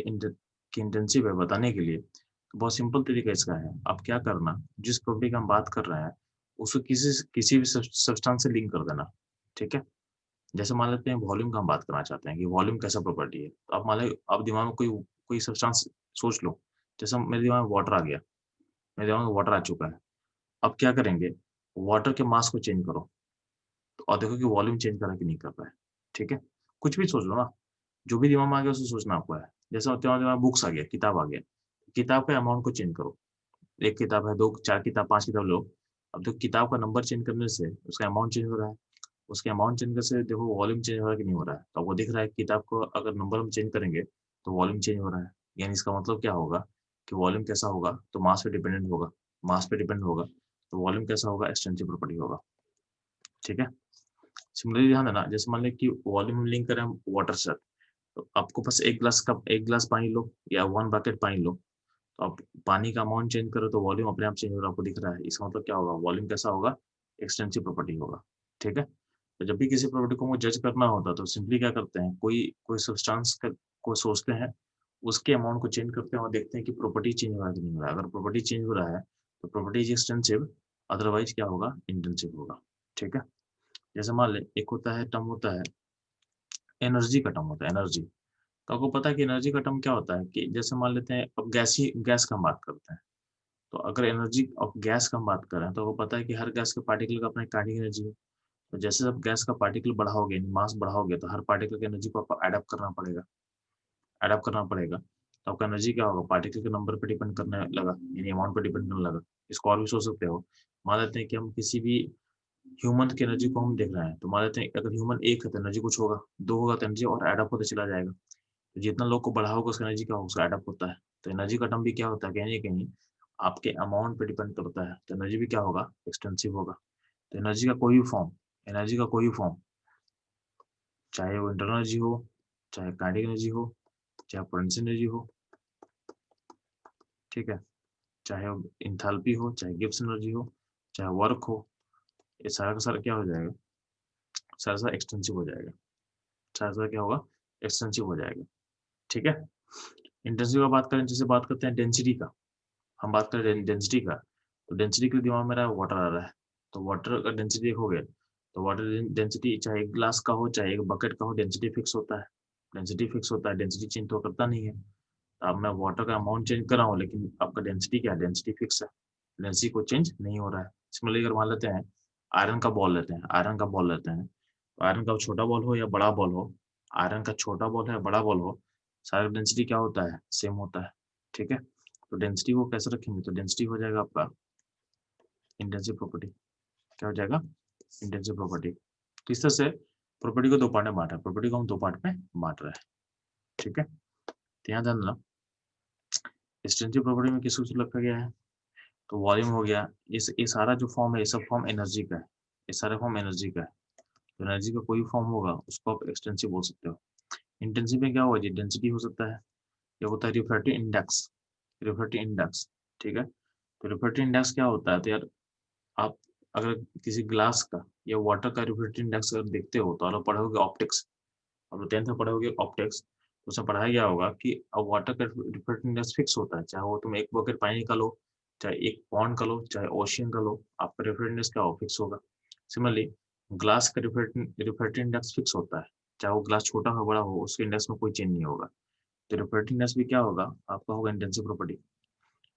इंटेंसिव है बताने के लिए, तो बहुत सिंपल तरीका इसका है, आप क्या करना, जिस प्रॉपर्टी का हम बात कर रहे हैं उसको किसी भी सब्सटेंस से लिंक कर देना, ठीक है। जैसे मान लेते हैं वॉल्यूम का हम बात करना चाहते हैं कि वॉल्यूम कैसा प्रॉपर्टी है, तो आप मान लें आप दिमाग में कोई कोई सब्सटेंस सोच लो। जैसे मेरे दिमाग में वाटर आ गया, मेरे दिमाग में वाटर आ चुका है। अब क्या करेंगे, वाटर के मास को चेंज करो, तो और देखो कि वॉल्यूम चेंज कर रहा है कि नहीं कर रहा है, ठीक है। कुछ भी सोच लो ना, जो भी दिमाग में आ गया उसे सोचना आपको है। जैसे तुम्हारे दिमाग में बुक्स आ गया, किताब आ गया, किताब के अमाउंट को चेंज करो। एक किताब है, दो, चार किताब, पांच किताब लो। अब देखो किताब का नंबर चेंज करने से उसका अमाउंट चेंज हो रहा है, उसके अमाउंट चेंज करने से देखो वॉल्यूम चेंज हो रहा है कि नहीं हो रहा है। तो आपको दिख रहा है किताब को अगर नंबर हम चेंज करेंगे तो वॉल्यूम चेंज हो रहा है, यानी इसका मतलब क्या होगा कि वॉल्यूम कैसा होगा, तो मास पे डिपेंडेंट होगा, मास पे डिपेंड होगा, तो वॉल्यूम कैसा होगा, एक्सटेंसिव प्रॉपर्टी होगा, ठीक है। सिमिलरली ध्यान देना, जैसे मान लें कि वॉल्यूम हम लिंक करें वाटर से, तो आपको बस एक गिलास पानी लो या वन बकेट पानी लो, तो आप पानी का अमाउंट चेंज करो तो वॉल्यूम अपने आप चेंज हो रहा है, आपको दिख रहा है। इसका मतलब क्या होगा, वॉल्यूम कैसा होगा, एक्सटेंसिव प्रॉपर्टी होगा, ठीक है। तो जब भी किसी प्रॉपर्टी को जज करना होता है तो सिंपली क्या करते हैं, कोई कोई सब्सटेंस को सोचते हैं, उसके अमाउंट को चेंज करते हैं और देखते हैं कि प्रॉपर्टी चेंज हो रहा है कि नहीं हो रहा है। अगर प्रॉपर्टी चेंज हो रहा है तो प्रॉपर्टी इज एक्सटेंसिव, अदरवाइज क्या होगा, इंटेंसिव होगा, ठीक है। जैसे मान ले एक होता है टर्म होता है एनर्जी का टर्म होता है एनर्जी। तो आपको पता है कि एनर्जी का टर्म क्या होता है, कि जैसे मान लेते हैं अब गैस का हम बात करते हैं, तो अगर एनर्जी ऑफ गैस का हम बात कर रहे हैं तो आपको पता है कि हर गैस के पार्टिकल का अपना काइनेटिक एनर्जी है। तो जैसे आप गैस का पार्टिकल बढ़ाओगे, मास बढ़ाओगे, तो हर पार्टिकल की एनर्जी को आपको एडअप करना पड़ेगा, एडअप करना पड़ेगा। तो आपका एनर्जी क्या होगा, पार्टिकल के नंबर पे डिपेंड करने लगा, यानी अमाउंट पे डिपेंड करने लगा। इसको और भी सोच सकते हो, मान लेते हैं कि हम किसी भी ह्यूमन की एनर्जी को हम देख रहे हैं, तो मान लेते हैं अगर ह्यूमन एक है तो एनर्जी कुछ होगा, दो होगा तो एनर्जी और एडअप होता चला जाएगा। तो जितना लोग को बढ़ाओगे उसका एनर्जी क्या होगा, उसका एडअप होता है। तो एनर्जी का टर्म भी क्या होता है, कहीं ना कहीं आपके अमाउंट पे डिपेंड करता है, तो एनर्जी भी क्या होगा, एक्सटेंसिव होगा। तो एनर्जी का कोई भी फॉर्म, एनर्जी का कोई भी फॉर्म, चाहे वो इंटरनल एनर्जी हो, चाहे काइनेटिक एनर्जी हो, चाहे पोटेंशियल एनर्जी हो, ठीक है, चाहे वो इंथैल्पी हो, चाहे गिब्स एनर्जी हो, चाहे वर्क हो, ये सारा का सारा क्या हो जाएगा, सारा सारा एक्सटेंसिव हो जाएगा, सारा सारा क्या होगा, एक्सटेंसिव हो जाएगा, ठीक है। इंटेंसिव का बात करें, जैसे बात करते हैं डेंसिटी का, हम बात करें डेंसिटी का, तो डेंसिटी के लिए दिमाग में मेरा वाटर आ रहा है। तो वाटर का डेंसिटी देखोगे, तो वाटर डेंसिटी चाहे एक ग्लास का हो चाहे एक बकेट का हो, डेंसिटी फिक्स होता है, डेंसिटी फिक्स होता है, डेंसिटी चेंज तो करता नहीं है। तो अब मैं वाटर का अमाउंट चेंज कर रहा हूँ लेकिन आपका डेंसिटी क्या है, डेंसिटी फिक्स है। डेंसिटी को चेंज नहीं हो रहा है। सिमिलरली अगर मान लेते हैं आयरन का बॉल लेते हैं, आयरन का बॉल लेते हैं, तो आयरन का छोटा बॉल हो या बड़ा बॉल हो, आयरन का छोटा बॉल है या बड़ा बॉल हो, सारा डेंसिटी क्या होता है, सेम होता है। ठीक है, तो डेंसिटी को कैसे रखेंगे, तो डेंसिटी हो जाएगा आपका इंटेंसिव प्रॉपर्टी। क्या हो जाएगा, इंटेंसिव प्रॉपर्टी। तो इस तरह से प्रॉपर्टी को दो पार्ट में बांटा है, प्रॉपर्टी को हम दो पार्ट में बांट रहे हैं। ठीक है, तो यहाँ ध्यान देना एक्सटेंसिव प्रॉपर्टी में किसको रखा गया है, तो वॉल्यूम हो गया, ये सारा जो फॉर्म है ये सब फॉर्म एनर्जी का है, ये सारा फॉर्म एनर्जी का है। तो एनर्जी का कोई फॉर्म होगा उसको आप एक्सटेंसिव बोल सकते हो। इंटेंसिव में क्या होगा जी, डेंसिटी हो सकता है, या होता है रिफ्रैक्टिव इंडेक्स, रिफ्रैक्टिव इंडेक्स। ठीक है, तो रिफ्रैक्टिव इंडेक्स क्या होता है, तो यार आप अगर किसी ग्लास का या वाटर का रिफ्रैक्टिव इंडेक्स अगर देखते हो तो आप पढ़ोगे ऑप्टिक्स, और 10th में पढ़ोगे ऑप्टिक्स, तो उसमें पढ़ाया गया होगा कि अब वाटर का रिफ्रैक्टिव इंडेक्स फिक्स होता है, चाहे वो तुम एक बकेट पानी का लो, चाहे एक पॉन्ड का लो, चाहे ओशियन का लो, आपका रिफ्रैक्टिव इंडेक्स क्या हो, फिक्स होगा। सिमिलरली ग्लास का रिफ्रैक्टिव इंडेक्स फिक्स होता है, चाहे वो ग्लास छोटा हो बड़ा हो, उसके इंडेक्स में कोई चेंज नहीं होगा। तो रिफ्रैक्टिव इंडेक्स भी क्या होगा, आपका होगा इंटेंसिव प्रॉपर्टी।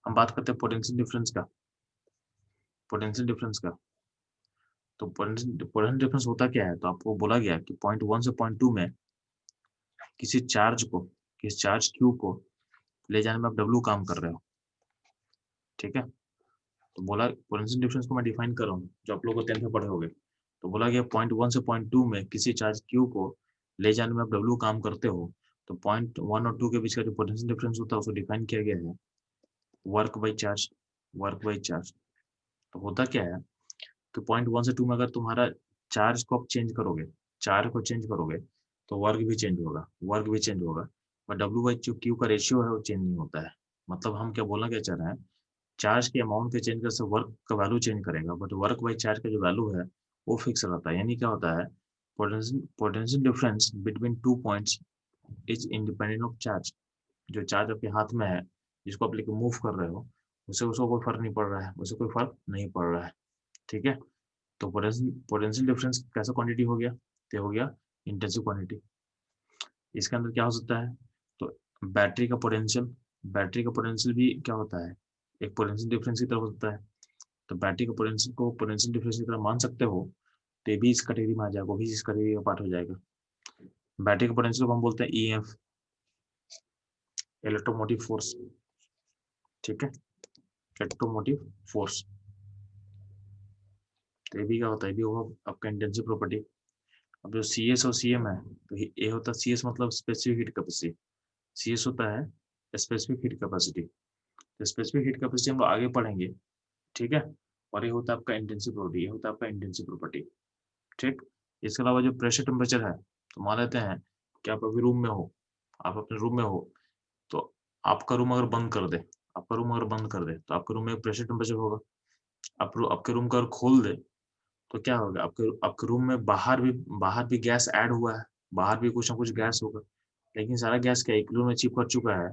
हम बात करते हैं पोटेंशियल डिफरेंस का, पोटेंशियल डिफरेंस का। तो पोटेंशियल डिफरेंस होता क्या है, तो आपको बोला गया कि पॉइंट 1 से पॉइंट 2 में किसी चार्ज को, किसी चार्ज क्यू को ले जाने में आप W काम कर रहे हो। ठीक है, तो बोला पोटेंशियल डिफरेंस को मैं डिफाइन कर रहा हूँ, जो आप लोगों को 10th में पढ़े होंगे। तो बोला गया पॉइंट 1 से पॉइंट 2 में किसी चार्ज क्यू को ले जाने में आप W काम करते हो, तो पॉइंट 1 और 2 के बीच का जो पोटेंशियल डिफरेंस होता है उसको डिफाइन किया गया है work by charge, work by charge. तो होता क्या है, तो पॉइंट 1 से 2 में अगर तुम्हारा चार्ज को आप चेंज करोगे, चार्ज को चेंज करोगे, तो वर्क भी चेंज होगा, वर्क भी चेंज होगा, पर W बाई क्यू का रेशियो है वो चेंज नहीं होता है। मतलब हम क्या बोलना क्या चाह रहे हैं, चार्ज के अमाउंट के चेंज करने से वर्क का वैल्यू चेंज करेगा, बट वर्क बाई चार्ज का जो वैल्यू है वो फिक्स रहता है। यानी क्या होता है, potential difference between two points is independent of charge. जो चार्ज आपके हाथ में है, जिसको आप लेके मूव कर रहे हो, उसे उसको कोई फर्क नहीं पड़ रहा है, उसे कोई फर्क नहीं पड़ रहा है। ठीक है, तो पोटेंशियल डिफरेंस कैसा क्वांटिटी हो गया, तो हो गया इंटेंसिव क्वांटिटी। इसके अंदर क्या हो सकता है, तो बैटरी का पोटेंशियल, बैटरी का पोटेंशियल भी क्या होता है, एक पोटेंशियल डिफरेंस की तरह होता है। तो बैटरी के पोटेंशियल को पोटेंशियल डिफरेंस की तरह मान सकते हो, तो ये भी इस कैटेगरी में आ जाएगा, वो भी इस कैटेगरी का पार्ट हो जाएगा। बैटरी के पोटेंशियल को हम बोलते हैं EF, इलेक्ट्रोमोटिव फोर्स। ठीक है, इलेक्ट्रोमोटिव फोर्स। तो ये भी क्या होता है, ये भी होगा आपका इंटेंसिव प्रॉपर्टी। अब जो CS और CM है, तो ये होता है CS मतलब स्पेसिफिक हीट कैपेसिटी, CS होता है स्पेसिफिक हीट कैपेसिटी। तो स्पेसिफिक हीट कैपेसिटी हम लोग आगे पढ़ेंगे। ठीक है, और ये होता है आपका इंटेंसिव प्रॉपर्टी, ये होता है आपका इंटेंसिव प्रॉपर्टी। ठीक, इसके अलावा जो प्रेशर टेम्परेचर है, तो मान लेते हैं कि आप अभी रूम में हो, आप अपने रूम में हो, तो आपका रूम अगर बंद कर दे, आपका रूम अगर बंद कर दे, तो आपके रूम में प्रेशर टेम्परेचर होगा। आपके रूम का अगर खोल दे, तो क्या होगा, आपके आपके रूम में बाहर भी गैस ऐड हुआ है, बाहर भी कुछ ना कुछ गैस होगा, लेकिन सारा गैस क्या इक्विलिब्रियम में चिपक चुका है।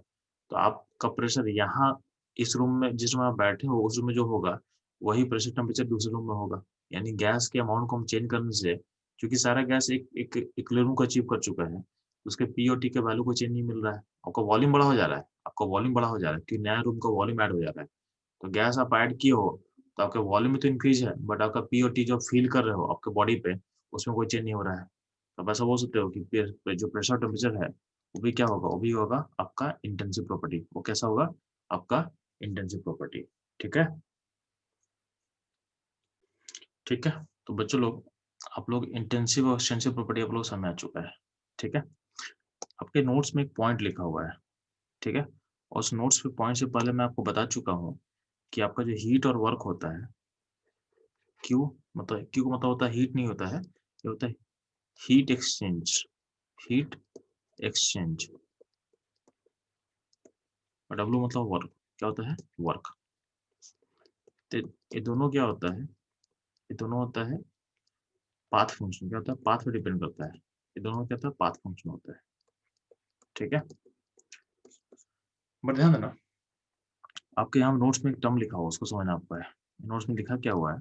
तो आपका प्रेशर यहाँ इस रूम में, जिस रूम में आप बैठे हो उस रूम में जो होगा, वही प्रेशर टेम्परेचर दूसरे रूम में होगा। यानी गैस के अमाउंट को हम चेंज करने से, क्योंकि सारा गैस एक एक इक्विलिब्रियम को अचीव कर चुका है, उसके P और T के वैल्यू को चेंज नहीं मिल रहा है, आपका वॉल्यूम बड़ा हो जा रहा है, आपका वॉल्यूम बड़ा हो जा रहा है, क्योंकि नया रूम का वॉल्यूम ऐड हो जा रहा है। तो गैस आप ऐड किए हो, तो आपका वॉल्यूम में तो इंक्रीज है, बट आपका P और T जो फील कर रहे हो आपके बॉडी पे, उसमें कोई चेंज नहीं हो रहा है। तो आप ऐसा बोल सकते हो कि जो प्रेशर टेम्परेचर है, वो भी क्या होगा, वो भी होगा आपका इंटेंसिव प्रॉपर्टी। वो कैसा होगा, आपका इंटेंसिव प्रॉपर्टी। ठीक है, ठीक है। तो बच्चों लोग, आप लोग इंटेंसिव और एक्सटेंसिव प्रॉपर्टी आप लोग समझ आ चुका है। ठीक है, आपके नोट्स में एक पॉइंट लिखा हुआ है। ठीक है, और उस नोट्स पे पॉइंट से पहले मैं आपको बता चुका हूँ कि आपका जो हीट और वर्क होता है, क्यू क्यू का मतलब होता है हीट नहीं होता है, ये होता है हीट एक्सचेंज, हीट एक्सचेंज। और डब्ल्यू मतलब वर्क, क्या होता है, वर्क। तो ये दोनों क्या होता है, ये दोनों होता है पाथ फंक्शन, क्या होता है, पाथ पे डिपेंड करता है। ये दोनों क्या होता है, पाथ फंक्शन होता है। ठीक है, बट ध्यान देना, आपके यहाँ नोट्स में एक टर्म लिखा हुआ उसको समझना आपको है। नोट्स में लिखा क्या हुआ है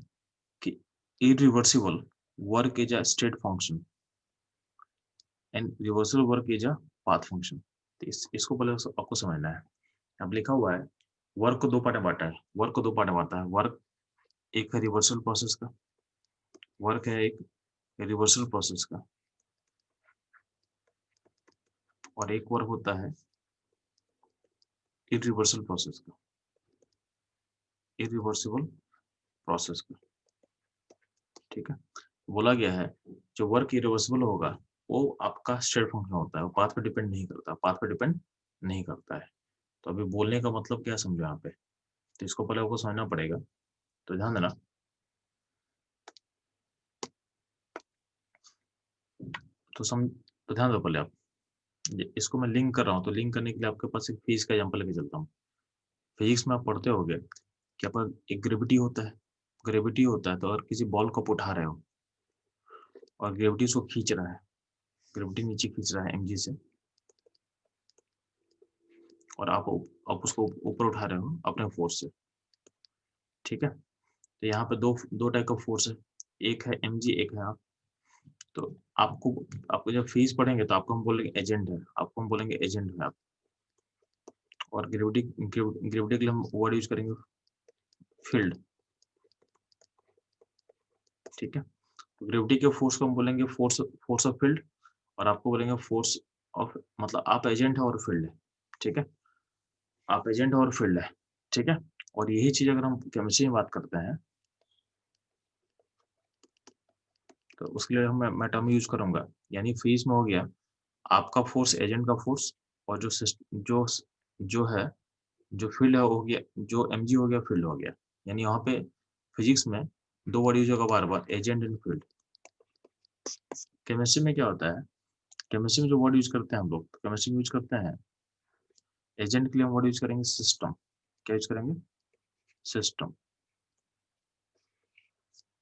कि irreversible work is a state function and reversible work is a path function. तो इसको पहले आपको समझना है। अब लिखा हुआ है वर्क को दो पार्ट में बांटा है, वर्क को दो पार्ट में बांटा है। वर्क एक है रिवर्सल प्रोसेस का, वर्क है एक रिवर्सल प्रोसेस का, और एक वर्क होता है इरिवर्सल प्रोसेस का, इरिवर्सिबल प्रोसेस का। ठीक है, बोला गया है जो वर्क इरिवर्सिबल होगा वो आपका स्टेट फंक्शन होता है, वो पाथ पे डिपेंड नहीं करता, पाथ पे डिपेंड नहीं करता है। तो अभी बोलने का मतलब क्या समझो यहाँ पे, तो इसको पहले आपको समझना पड़ेगा, तो ध्यान देना। तो सम तो ध्यान दो पहले आप, इसको मैं लिंक कर रहा हूँ, तो लिंक करने के लिए आपके पास एक फिजिक्स का एग्जाम्पल लेके चलता हूँ। फिजिक्स में आप पढ़ते होगे कि आपका एक ग्रेविटी होता है, ग्रेविटी होता है, तो अगर किसी बॉल को आप उठा रहे हो और ग्रेविटी उसको खींच रहा है, ग्रेविटी नीचे खींच रहा है एमजी से, और आप उसको ऊपर उठा रहे हो अपने फोर्स से। ठीक है, तो यहाँ पे दो दो टाइप का फोर्स है, एक है एमजी, एक है आप। तो आपको आपको जब फीस पढ़ेंगे तो आपको हम बोलेंगे एजेंट है, आपको हम बोलेंगे एजेंट है आप। और ग्रेविटी ग्रेविटी के लिए हम वर्ड यूज करेंगे फील्ड। ठीक है, तो ग्रेविटी के फोर्स को हम बोलेंगे फोर्स फोर्स ऑफ फील्ड, और आपको बोलेंगे फोर्स ऑफ, मतलब आप एजेंट है और फील्ड है। ठीक है, आप एजेंट और फील्ड है। ठीक है, और यही चीज अगर हम केमिस्ट्री में बात करते हैं तो उसके लिए हम मैं टर्म यूज करूंगा, यानी फेज में हो गया आपका फोर्स एजेंट का फोर्स, और जो जो है जो फील्ड है वो हो गया, जो एमजी हो गया फील्ड हो गया। यानी यहाँ पे फिजिक्स में दो वर्ड यूज होगा बार बार, एजेंट एंड फील्ड। केमिस्ट्री में क्या होता है, केमिस्ट्री में जो वर्ड यूज करते हैं हम लोग, केमिस्ट्री में यूज करते हैं एजेंट के लिए हम वर्ड यूज करेंगे सिस्टम। क्या यूज करेंगे, सिस्टम।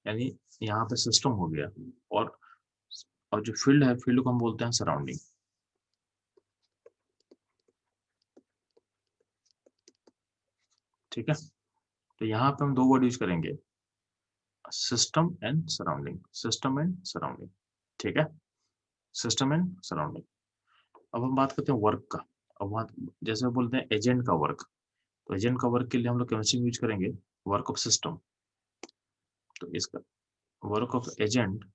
यानी यहाँ पे सिस्टम हो गया, और और जो फील्ड है, फील्ड को हम बोलते हैं सराउंडिंग। ठीक है, तो यहाँ पे हम दो वर्ड यूज करेंगे, system and surrounding, system and surrounding. ठीक है, सिस्टम एंड सराउंडिंग। अब हम बात करते हैं वर्क का। अब वहाँ जैसे बोलते हैं एजेंट का वर्क, तो एजेंट का वर्क के लिए हम लोग केमिस्ट्री में यूज करेंगे वर्क ऑफ सिस्टम। तो इसका work of agent,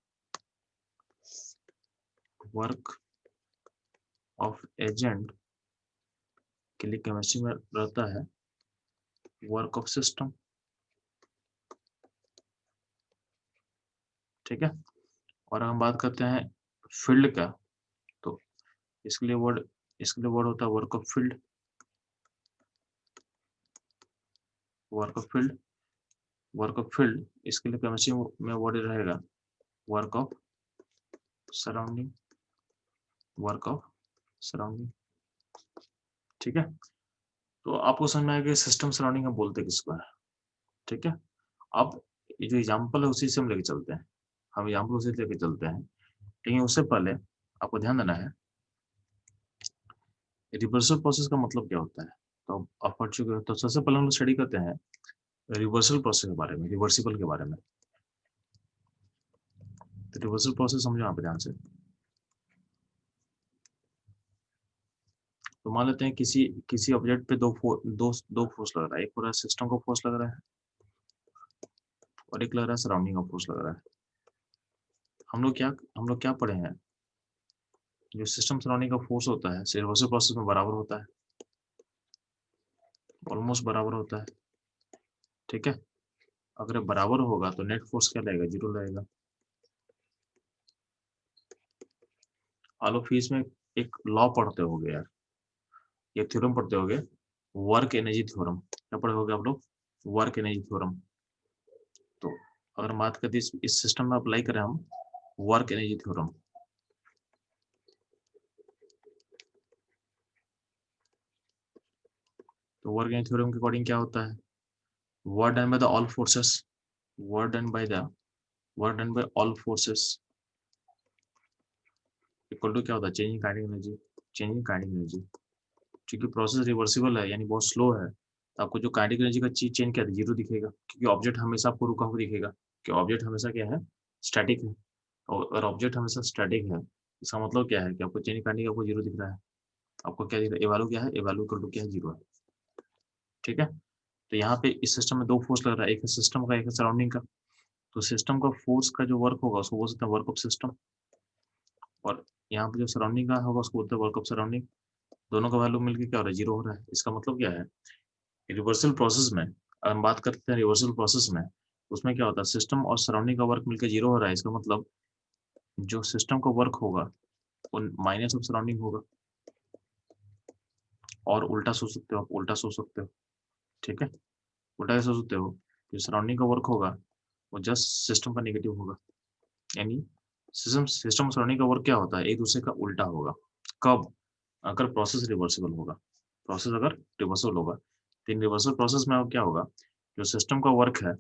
work of agent के लिए केमिस्ट्री में रहता है वर्क ऑफ सिस्टम। ठीक है, और हम बात करते हैं फील्ड का, तो इसके लिए वर्ड होता है work of field, work of field, work of field. इसके लिए केमिस्ट्री में वर्ड रहेगा work of surrounding, work of surrounding. ठीक है, तो आपको समझ में आएगा सिस्टम सराउंडिंग हम बोलते किसको है। ठीक है, अब ये जो एग्जाम्पल है उसी से हम लेके चलते हैं, हम एग्जाम्पल उसी से लेके चलते हैं, लेकिन उससे पहले आपको ध्यान देना है रिवर्सल प्रोसेस का मतलब क्या होता है। तो आप पढ़ चुके हो, तो सबसे पहले हम लोग स्टडी करते हैं रिवर्सल प्रोसेस के बारे में, रिवर्सिबल के बारे में। तो रिवर्सल प्रोसेस समझो यहाँ पे ध्यान से। तो मान लेते हैं किसी किसी ऑब्जेक्ट पे दो फोर्स लग रहा है, एक पूरा सिस्टम का फोर्स लग रहा है और एक लग रहा है सराउंडिंग का फोर्स लग रहा है। हम लोग क्या पढ़े हैं, जो सिस्टम सराउंडिंग का फोर्स होता है रिवर्सल प्रोसेस में बराबर होता है, ऑलमोस्ट बराबर होता है। ठीक है, अगर बराबर होगा तो नेट फोर्स क्या लगेगा, जीरो लगेगा। आलो फीस में एक लॉ पढ़ते हो यार, ये थ्योरम पढ़ते होगे, वर्क एनर्जी थ्योरम। क्या पढ़े होगे आप लोग, वर्क एनर्जी थ्योरम। तो अगर बात करते इस सिस्टम में अप्लाई करें हम वर्क एनर्जी थ्योरम, तो वर्क एनर्जी थ्योरम के अकॉर्डिंग क्या होता है, work done by the all forces, work done by the work done by all forces equal to क्या होता है, changing kinetic energy, changing kinetic energy. क्योंकि प्रोसेस रिवर्सिबल है यानी बहुत स्लो है, तो आपको जो काइनेटिक एनर्जी का चीज चेंज क्या है, जीरो दिखेगा, क्योंकि ऑब्जेक्ट हमेशा आपको रुका हुआ दिखेगा, कि ऑब्जेक्ट हमेशा क्या है, स्टैटिक है। और अगर ऑब्जेक्ट हमेशा स्टैटिक है, इसका मतलब क्या है कि आपको चेंज करने का आपको जीरो दिख रहा है। आपको क्या दिख रहा है, ए वैल्यू क्या है, ए वैल्यू इक्वल टू क्या है, जीरो है। ठीक है, तो यहाँ पे इस सिस्टम में 2 फोर्स लग रहा है, एक है सिस्टम का, एक है सराउंडिंग का। तो सिस्टम का फोर्स का जो वर्क होगा उसको बोल सकते हैं वर्क ऑफ सिस्टम, और यहाँ पे जो सराउंडिंग का होगा उसको बोलते हैं वर्क ऑफ सराउंडिंग। दोनों का वैल्यू मिलकर क्या हो रहा है, 0 हो रहा है। इसका मतलब क्या है, रिवर्सल प्रोसेस में अगर हम बात करते हैं रिवर्सल प्रोसेस में, उसमें क्या होता है, सिस्टम और सराउंडिंग का वर्क मिलकर 0 हो रहा है। इसका मतलब जो सिस्टम का वर्क होगा वो माइनस ऑफ सराउंडिंग होगा, और उल्टा सोच सकते हो आप, उल्टा सोच सकते हो, ठीक है। उल्टा कैसे सोच सकते हो, जो सराउंडिंग का वर्क होगा वो जस्ट सिस्टम का नेगेटिव होगा, यानी सिस्टम सिस्टम और सराउंडिंग का वर्क क्या होता है, एक दूसरे का उल्टा होगा। कब, अगर प्रोसेस रिवर्सिबल होगा, प्रोसेस अगर रिवर्सिबल होगा। तो इन रिवर्सल प्रोसेस में अब क्या होगा, जो सिस्टम का वर्क है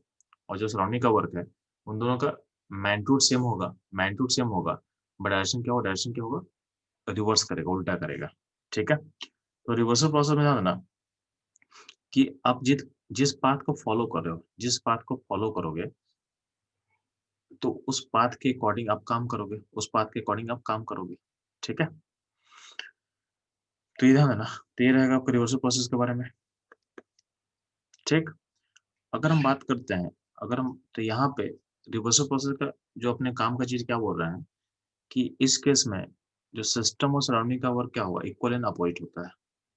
और जो सराउंडिंग का वर्क है, उन दोनों का मैग्नीट्यूड सेम होगा, मैग्नीट्यूड सेम होगा, बट डायरेक्शन क्या होगा, डायरेक्शन क्या होगा, रिवर्स करेगा, उल्टा करेगा, ठीक है। तो रिवर्सल प्रोसेस में ध्यान देना कि आप जिस पाथ को फॉलो कर रहे हो, जिस पाथ को फॉलो करोगे, तो उस पाथ के अकॉर्डिंग आप काम करोगे, उस पाथ के अकॉर्डिंग आप काम करोगे, ठीक है। तो ये ध्यान देना, तो ये रहेगा आपका रिवर्सल प्रोसेस के बारे में, ठीक। अगर हम बात करते हैं, अगर हम तो यहाँ पे रिवर्सल प्रोसेस का जो अपने काम का चीज क्या बोल रहे हैं कि इस केस में जो सिस्टम और सराउंडिंग का वर्क क्या हुआ, इक्वल एंड अपोजिट होता है,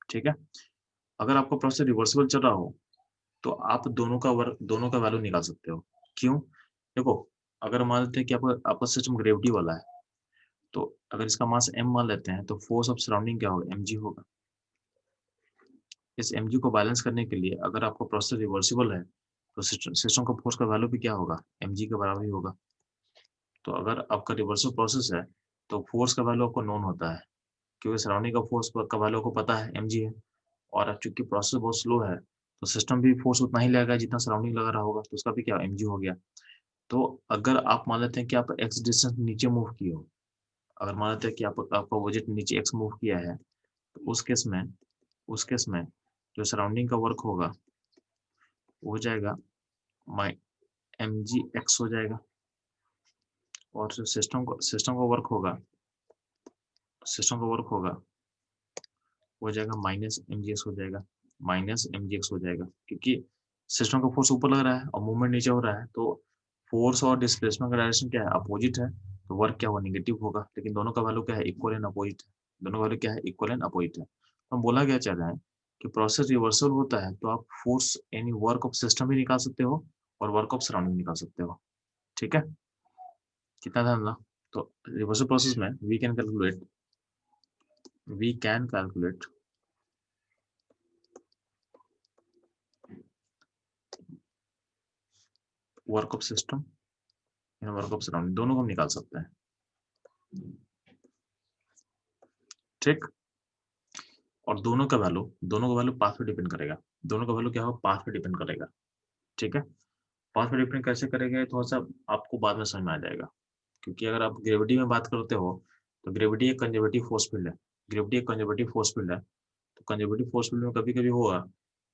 ठीक है। अगर आपका प्रोसेस रिवर्सिबल चल रहा हो तो आप दोनों का वैल्यू निकाल सकते हो। क्यों, देखो, अगर मान लेते हैं कि आपका आपका सिस्टम ग्रेविटी वाला है, तो अगर इसका मास m मान लेते हैं तो फोर्स ऑफ सराउंडिंग क्या होगा, mg होगा। इस mg को बैलेंस करने के लिए अगर आपका प्रोसेस रिवर्सिबल है तो सिस्टम का फोर्स का वैल्यू भी क्या होगा, mg के बराबर ही होगा। तो अगर आपका रिवर्सल प्रोसेस है तो फोर्स का वैल्यू आपको नोन होता है, क्योंकि सराउंडिंग का फोर्स का वैल्यू आपको पता है mg है, और अब चूंकि प्रोसेस बहुत स्लो है तो सिस्टम भी फोर्स उतना ही लगेगा जितना सराउंडिंग लगा रहा होगा, तो उसका भी क्या mg हो गया। तो अगर आप मान लेते हैं कि आप x डिस्टेंस नीचे मूव किए हो, अगर मान लेते हैं कि आपका ऑब्जेक्ट नीचे x मूव किया है, तो उस केस में जो सराउंडिंग का वर्क होगा वो हो जाएगा माई mg x हो जाएगा, और जो सिस्टम का वर्क होगा वो हो जाएगा माइनस mgx हो जाएगा, माइनस mgx हो जाएगा, क्योंकि सिस्टम का फोर्स ऊपर लग रहा है और मूवमेंट नीचे हो रहा है, तो फोर्स और डिस्प्लेसमेंट का डायरेक्शन क्या है, अपोजिट है, तो वर्क क्या हुआ, नेगेटिव होगा। लेकिन दोनों का वैल्यू क्या है, इक्वल एंड अपोजिट है, दोनों का वैल्यू क्या है, इक्वल एंड अपोजिट है। तो हम बोला क्या चाह रहे हैं कि प्रोसेस रिवर्सल होता है तो आप फोर्स यानी वर्क ऑफ सिस्टम भी निकाल सकते हो और वर्क ऑफ सराउंडिंग निकाल सकते हो, ठीक है। कितना ध्यान देना, तो रिवर्सल प्रोसेस में we can calculate work of system and work of surrounding, दोनों को हम निकाल सकते हैं, ठीक। और दोनों का वैल्यू पाथ पे डिपेंड करेगा, दोनों का वैल्यू क्या होगा, पाथ पे डिपेंड करेगा, ठीक है। पाथ पे डिपेंड कैसे करेगा ये थोड़ा सा आपको बाद में समझ में आ जाएगा, क्योंकि अगर आप ग्रेविटी में बात करते हो तो ग्रेविटी एक कंजर्वेटिव फोर्स फील्ड है, ग्रेविटी एक कंजर्वेटिव फोर्स फील्ड है। तो कंजर्वेटिव फोर्स फील्ड में कभी कभी होगा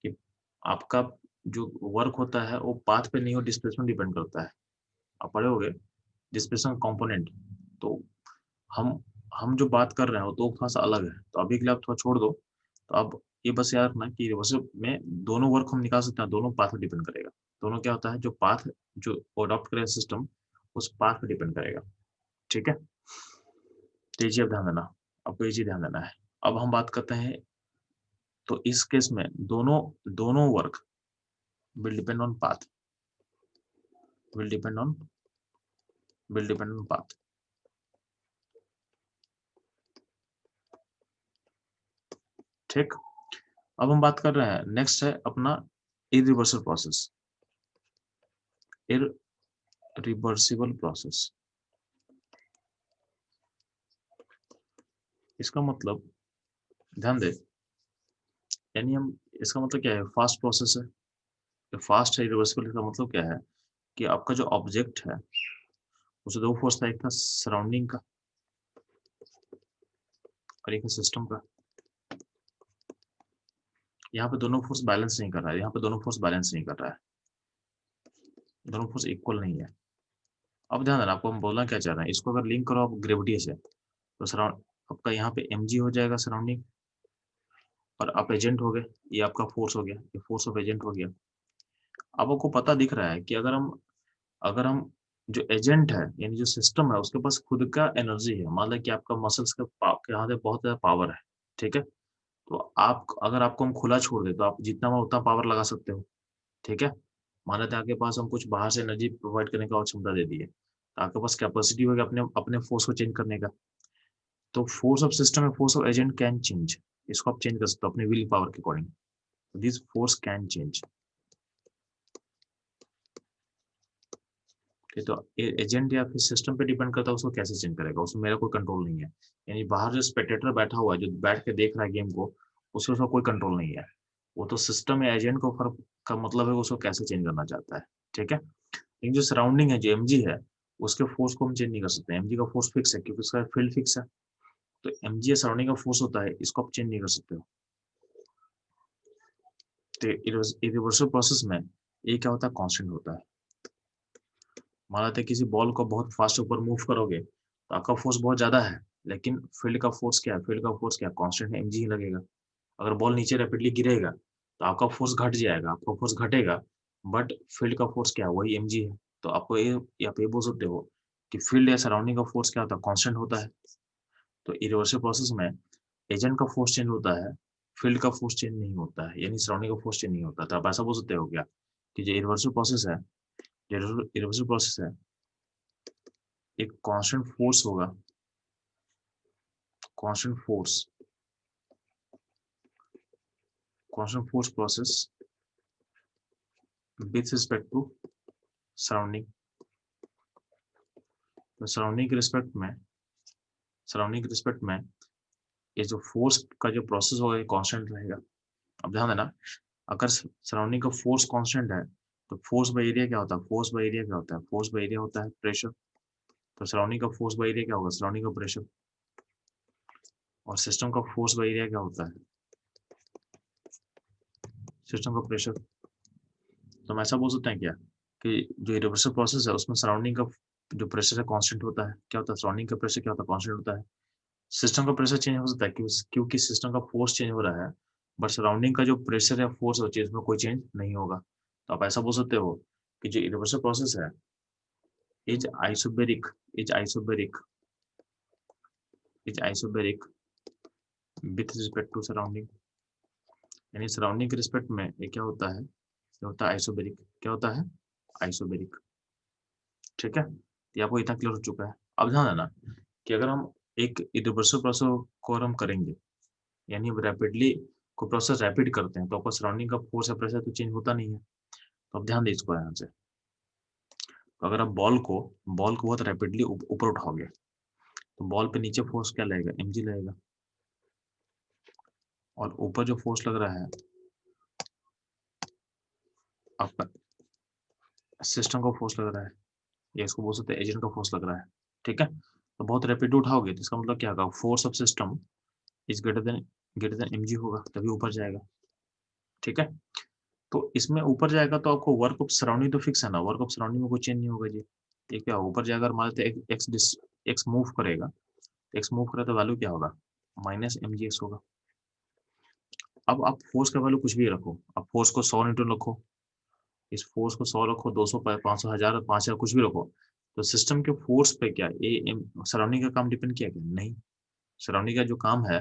कि आपका जो वर्क होता है वो पाथ पे नहीं हो, डिस्प्लेसमेंट डिपेंड करता है। आप पढ़े होगे डिस्प्लेसमेंट कंपोनेंट, तो हम हम जो बात कर रहे हैं वो तो थोड़ा सा अलग है, तो अभी के लिए आप थोड़ा छोड़ दो। तो अब ये बस याद रखना कि रिवर्सल में दोनों वर्क हम निकाल सकते हैं, दोनों पाथ पे डिपेंड करेगा। दोनों क्या होता है, जो पाथ जो अडॉप्ट करेगा सिस्टम उस पाथ पे डिपेंड करेगा, ठीक है। तो ये चीज ध्यान देना, आपको ये चीज ध्यान देना है। अब हम बात करते हैं, तो इस केस में दोनों दोनों work will depend on path, will depend on will depend on path, ठीक। अब हम बात कर रहे हैं, नेक्स्ट है अपना इरिवर्सल प्रोसेस, इरिवर्सिबल प्रोसेस। इसका मतलब ध्यान दे, यानी हम इसका मतलब क्या है, फास्ट प्रोसेस है। तो फास्ट है इरिवर्सिबल का मतलब क्या है कि आपका जो ऑब्जेक्ट है उसे दो फोर्स था, एक था सराउंडिंग का और एक है सिस्टम का। यहाँ पे दोनों फोर्स बैलेंस नहीं कर रहा है, यहाँ पे दोनों फोर्स बैलेंस नहीं कर रहा है, दोनों फोर्स इक्वल नहीं है। अब ध्यान देना, आपको हम बोलना क्या चाह रहे हैं, इसको अगर लिंक करो आप ग्रेविटी से, तो सराउंड आपका यहाँ पे mg हो जाएगा सराउंडिंग, और आप एजेंट हो गए, ये आपका फोर्स हो गया, ये फोर्स ऑफ एजेंट हो गया। अब आपको पता दिख रहा है कि अगर हम जो एजेंट है यानी जो सिस्टम है उसके पास खुद का एनर्जी है। मान लें कि आपका मसल्स के यहाँ पे बहुत ज़्यादा पावर है, ठीक है? तो आप अगर आपको हम खुला छोड़ दें तो आप जितना मन उतना पावर लगा सकते हो, ठीक है? मान लेते हैं आपके पास हम कुछ बाहर से एनर्जी प्रोवाइड करने का और क्षमता दे दिए, तो आपके पास कैपेसिटी होगी अपने अपने फोर्स को चेंज करने का। तो force of system and force of agent can change. इसको आप चेंज कर सकते हो अपने विल पावर के according. This force can change. ठीक, तो एजेंट या फिर सिस्टम पे डिपेंड करता है उसको कैसे चेंज करेगा, उसमें मेरा कोई कंट्रोल नहीं है। यानी बाहर जो स्पेक्टेटर बैठा हुआ है, जो बैठ के देख रहा है गेम को, उसको उसका कोई कंट्रोल नहीं है। वो तो सिस्टम या एजेंट को फर्क का मतलब है उसको कैसे चेंज करना चाहता है, ठीक है? लेकिन जो सराउंडिंग है, जो एमजी है, उसके फोर्स को हम चेंज नहीं कर सकते। एमजी का फोर्स फिक्स है क्योंकि उसका फील्ड फिक्स है। तो एमजी या सराउंडिंग का फोर्स होता है, इसको आप चेंज नहीं कर सकते हो। तो इरिवर्सिबल प्रोसेस में ये क्या होता है, कांस्टेंट होता है। मान लेते हैं किसी बॉल को बहुत फास्ट ऊपर मूव करोगे तो आपका फोर्स बहुत ज्यादा है, लेकिन फील्ड का फोर्स क्या है, फील्ड का फोर्स क्या है, कांस्टेंट है, एमजी ही लगेगा। अगर बॉल नीचे रैपिडली गिरेगा तो आपका फोर्स घट जाएगा, आपका फोर्स घटेगा, बट फील्ड का फोर्स क्या है, वही एमजी है। तो आपको ये आप ये बोल सकते हो कि फील्ड या सराउंडिंग का फोर्स क्या होता है, कांस्टेंट होता है। तो इरिवर्सिबल प्रोसेस में एजेंट का फोर्स चेंज होता है, फील्ड का फोर्स चेंज नहीं होता है, यानी सराउंडिंग का फोर्स चेंज नहीं होता। तो आप ऐसा बोल सकते हो क्या कि जो इरिवर्सिबल प्रोसेस है, इरिवर्सिबल प्रोसेस है, एक कांस्टेंट फोर्स होगा, constant force, constant force process with respect to surrounding. तो सराउंडिंग के रिस्पेक्ट में ये जो फोर्स का जो प्रोसेस होगा ये कांस्टेंट रहेगा। अब ध्यान देना, अगर सराउंडिंग का फोर्स कांस्टेंट है तो फोर्स बाय एरिया क्या होता है, फोर्स बाय एरिया क्या होता है, फोर्स बाय एरिया होता है प्रेशर। तो सराउंडिंग का फोर्स बाय एरिया क्या होगा, सराउंडिंग का प्रेशर। और सिस्टम का फोर्स बाय एरिया क्या होता है, सिस्टम का प्रेशर। तो हम ऐसा बोल सकते हैं क्या कि जो रिवर्सल प्रोसेस है उसमें सराउंडिंग का जो प्रेशर है कांस्टेंट होता है। क्या होता है, सराउंडिंग का प्रेशर क्या होता है, कांस्टेंट होता है। सिस्टम का प्रेशर चेंज हो सकता है क्योंकि सिस्टम का फोर्स चेंज हो रहा है, बट सराउंडिंग का जो प्रेशर या फोर्स है उसमें कोई चेंज नहीं होगा। तो आप ऐसा बोल सकते हो कि जो रिवर्सल प्रोसेस है is isobaric, is isobaric, is isobaric with respect to surrounding. यानी सराउंडिंग के रिस्पेक्ट में ये क्या होता है, ये होता है आइसोबेरिक। क्या होता है, आइसोबेरिक। ठीक है, ये आपको इतना क्लियर हो चुका है। अब ध्यान देना कि अगर हम एक इरिवर्सिबल प्रोसेस को हम करेंगे, यानी रैपिडली कोई प्रोसेस रैपिड करते हैं तो आपका सराउंडिंग का फोर्स या प्रेशर तो चेंज होता नहीं है। तो अब ध्यान दें इसको यहाँ से। तो अगर आप बॉल को बहुत रैपिडली ऊपर उठाओगे तो बॉल पे नीचे फोर्स क्या लगेगा, एमजी लगेगा। और ऊपर जो फोर्स लग रहा है आपका सिस्टम का फोर्स लग रहा है, या इसको बोल सकते हैं एजेंट का फोर्स लग रहा है। ठीक है, तो बहुत रैपिड उठाओगे तो इसका मतलब क्या होगा, force of system is greater than MG होगा, तभी ऊपर जाएगा। ठीक है, तो इसमें ऊपर जाएगा तो आपको वर्क ऑफ सराउंडिंग तो फिक्स है ना, वर्क ऑफ सराउंडिंग में कोई चेंज नहीं होगा जी। ये क्या ऊपर जाएगा और मान लेते हैं एक्स मूव करेगा, एक्स मूव करे तो वैल्यू क्या होगा, माइनस एम जी एक्स होगा। अब आप फोर्स का वैल्यू कुछ भी रखो, आप फोर्स को 100 न्यूटन रखो, इस फोर्स को 100 रखो, 200, 500, 1000, 5000 कुछ भी रखो, तो सिस्टम के फोर्स पे क्या ये सराउंडिंग का काम डिपेंड किया क्या, नहीं। सराउंडिंग का जो काम है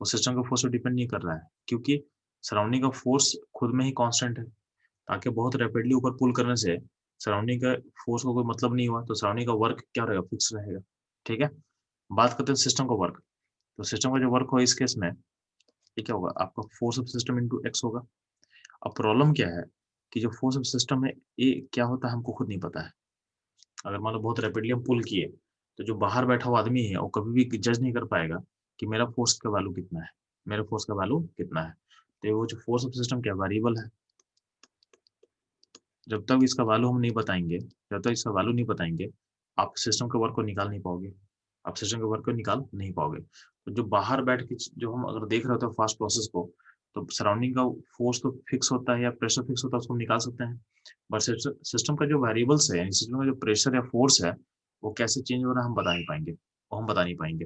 वो सिस्टम के फोर्स पे डिपेंड नहीं कर रहा है, क्योंकि सराउंडिंग का फोर्स खुद में ही कांस्टेंट है। ताकि बहुत रैपिडली ऊपर पुल करने से सराउंडिंग का फोर्स को कोई मतलब नहीं हुआ, तो सराउंडिंग का वर्क क्या रहेगा, फिक्स रहेगा। ठीक है, बात करते हैं सिस्टम का वर्क। तो सिस्टम का जो वर्क हो इस केस में ये क्या होगा, आपका force of system into x होगा। अब प्रॉब्लम क्या है कि जो फोर्स ऑफ सिस्टम है ये क्या होता है हमको खुद नहीं पता है। अगर मान लो बहुत रैपिडली हम पुल किए तो जो बाहर बैठा हुआ आदमी है वो कभी भी जज नहीं कर पाएगा कि मेरा फोर्स का वैल्यू कितना है, मेरा फोर्स का वैल्यू कितना है। तो वो जो फोर्स ऑफ सिस्टम क्या वेरिएबल है, जब तक इसका वैल्यू हम नहीं बताएंगे, जब तक इसका वैल्यू नहीं बताएंगे आप सिस्टम के वर्क को निकाल नहीं पाओगे, आप सिस्टम के वर्क को निकाल नहीं पाओगे। तो जो बाहर बैठ के जो हम अगर देख रहे होते हैं फास्ट प्रोसेस को, तो सराउंडिंग का फोर्स तो फिक्स होता है या प्रेशर फिक्स होता है, उसको हम निकाल सकते हैं। बट सिस्टम का जो वेरिएबल्स है, सिस्टम का जो प्रेशर या फोर्स है वो कैसे चेंज हो रहा है हम बता नहीं पाएंगे, वो हम बता नहीं पाएंगे।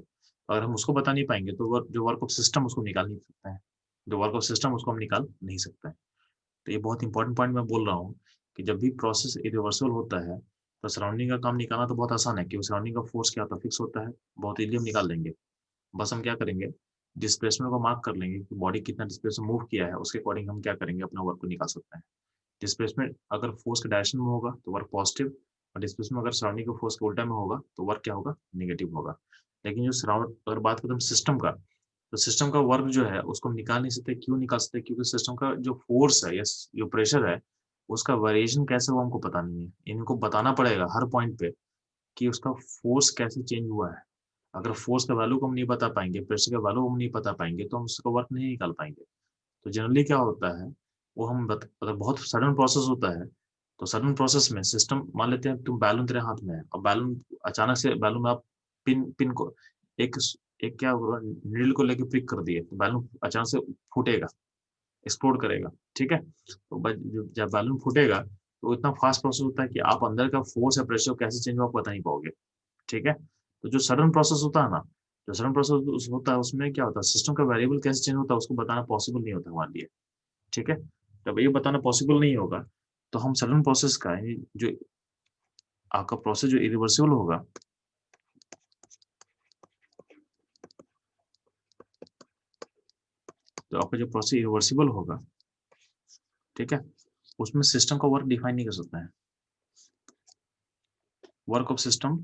अगर हम उसको बता नहीं पाएंगे तो जो वर्क ऑफ सिस्टम उसको निकाल नहीं सकते हैं, जो वर्क ऑफ सिस्टम उसको हम निकाल नहीं सकते हैं। तो ये बहुत इंपॉर्टेंट पॉइंट मैं बोल रहा हूँ कि कि जब भी प्रोसेस इरिवर्सिबल होता है तो सराउंडिंग का काम निकालना तो बहुत आसान है, क्योंकि सराउंडिंग का फोर्स क्या होता है, फिक्स होता है, बहुत इजीली हम निकाल लेंगे। बस हम क्या करेंगे, डिस्प्लेसमेंट को मार्क कर लेंगे कि बॉडी कितना डिस्प्लेसमेंट मूव किया है, उसके अकॉर्डिंग हम क्या करेंगे, अपना वर्क को निकाल सकते हैं। डिस्प्लेसमेंट अगर फोर्स के डायरेक्शन में होगा तो वर्क पॉजिटिव, और डिस्प्लेसमेंट अगर सराउंडिंग के फोर्स के उल्टा में होगा तो वर्क क्या होगा, नेगेटिव होगा। लेकिन जो सराउंड अगर बात करें सिस्टम का, तो सिस्टम का वर्क जो है उसको हम निकाल नहीं सकते। क्यों निकाल सकते, क्योंकि सिस्टम का जो फोर्स है या जो प्रेशर है उसका वेरिएशन कैसे, वो हमको पता नहीं है। इनको बताना पड़ेगा हर पॉइंट पे कि उसका फोर्स कैसे चेंज हुआ है। अगर फोर्स का वैल्यू को हम नहीं बता पाएंगे, प्रेशर का वैल्यू हम नहीं पता पाएंगे, तो हम उसका वर्क नहीं निकाल पाएंगे। तो जनरली क्या होता है, वो अगर बहुत सडन प्रोसेस होता है, तो सडन प्रोसेस में सिस्टम, मान लेते हैं तुम बैलून तेरे हाथ में है और बैलून अचानक से, बैलून में आप पिन पिन को एक एक क्या होगा, नीडल को लेके प्रिक कर दिए तो बैलून अचानक से फूटेगा, एक्सप्लोड करेगा। ठीक है, तो जब बैलून फूटेगा तो इतना फास्ट प्रोसेस होता है कि आप अंदर का फोर्स या प्रेशर कैसे चेंज हो आप बता नहीं पाओगे। ठीक है, तो जो सडन प्रोसेस होता है ना, जो सडन प्रोसेस होता है उसमें क्या होता है, सिस्टम का वेरिएबल कैसे चेंज होता है उसको बताना पॉसिबल नहीं होता हमारे लिए। ठीक है, जब ये बताना पॉसिबल नहीं होगा तो हम सडन प्रोसेस का, यानी जो आपका प्रोसेस जो इरिवर्सिबल होगा, तो आपका जो प्रोसेस इरिवर्सिबल होगा, ठीक है, उसमें सिस्टम का वर्क डिफाइन नहीं कर सकते हैं। Work of system,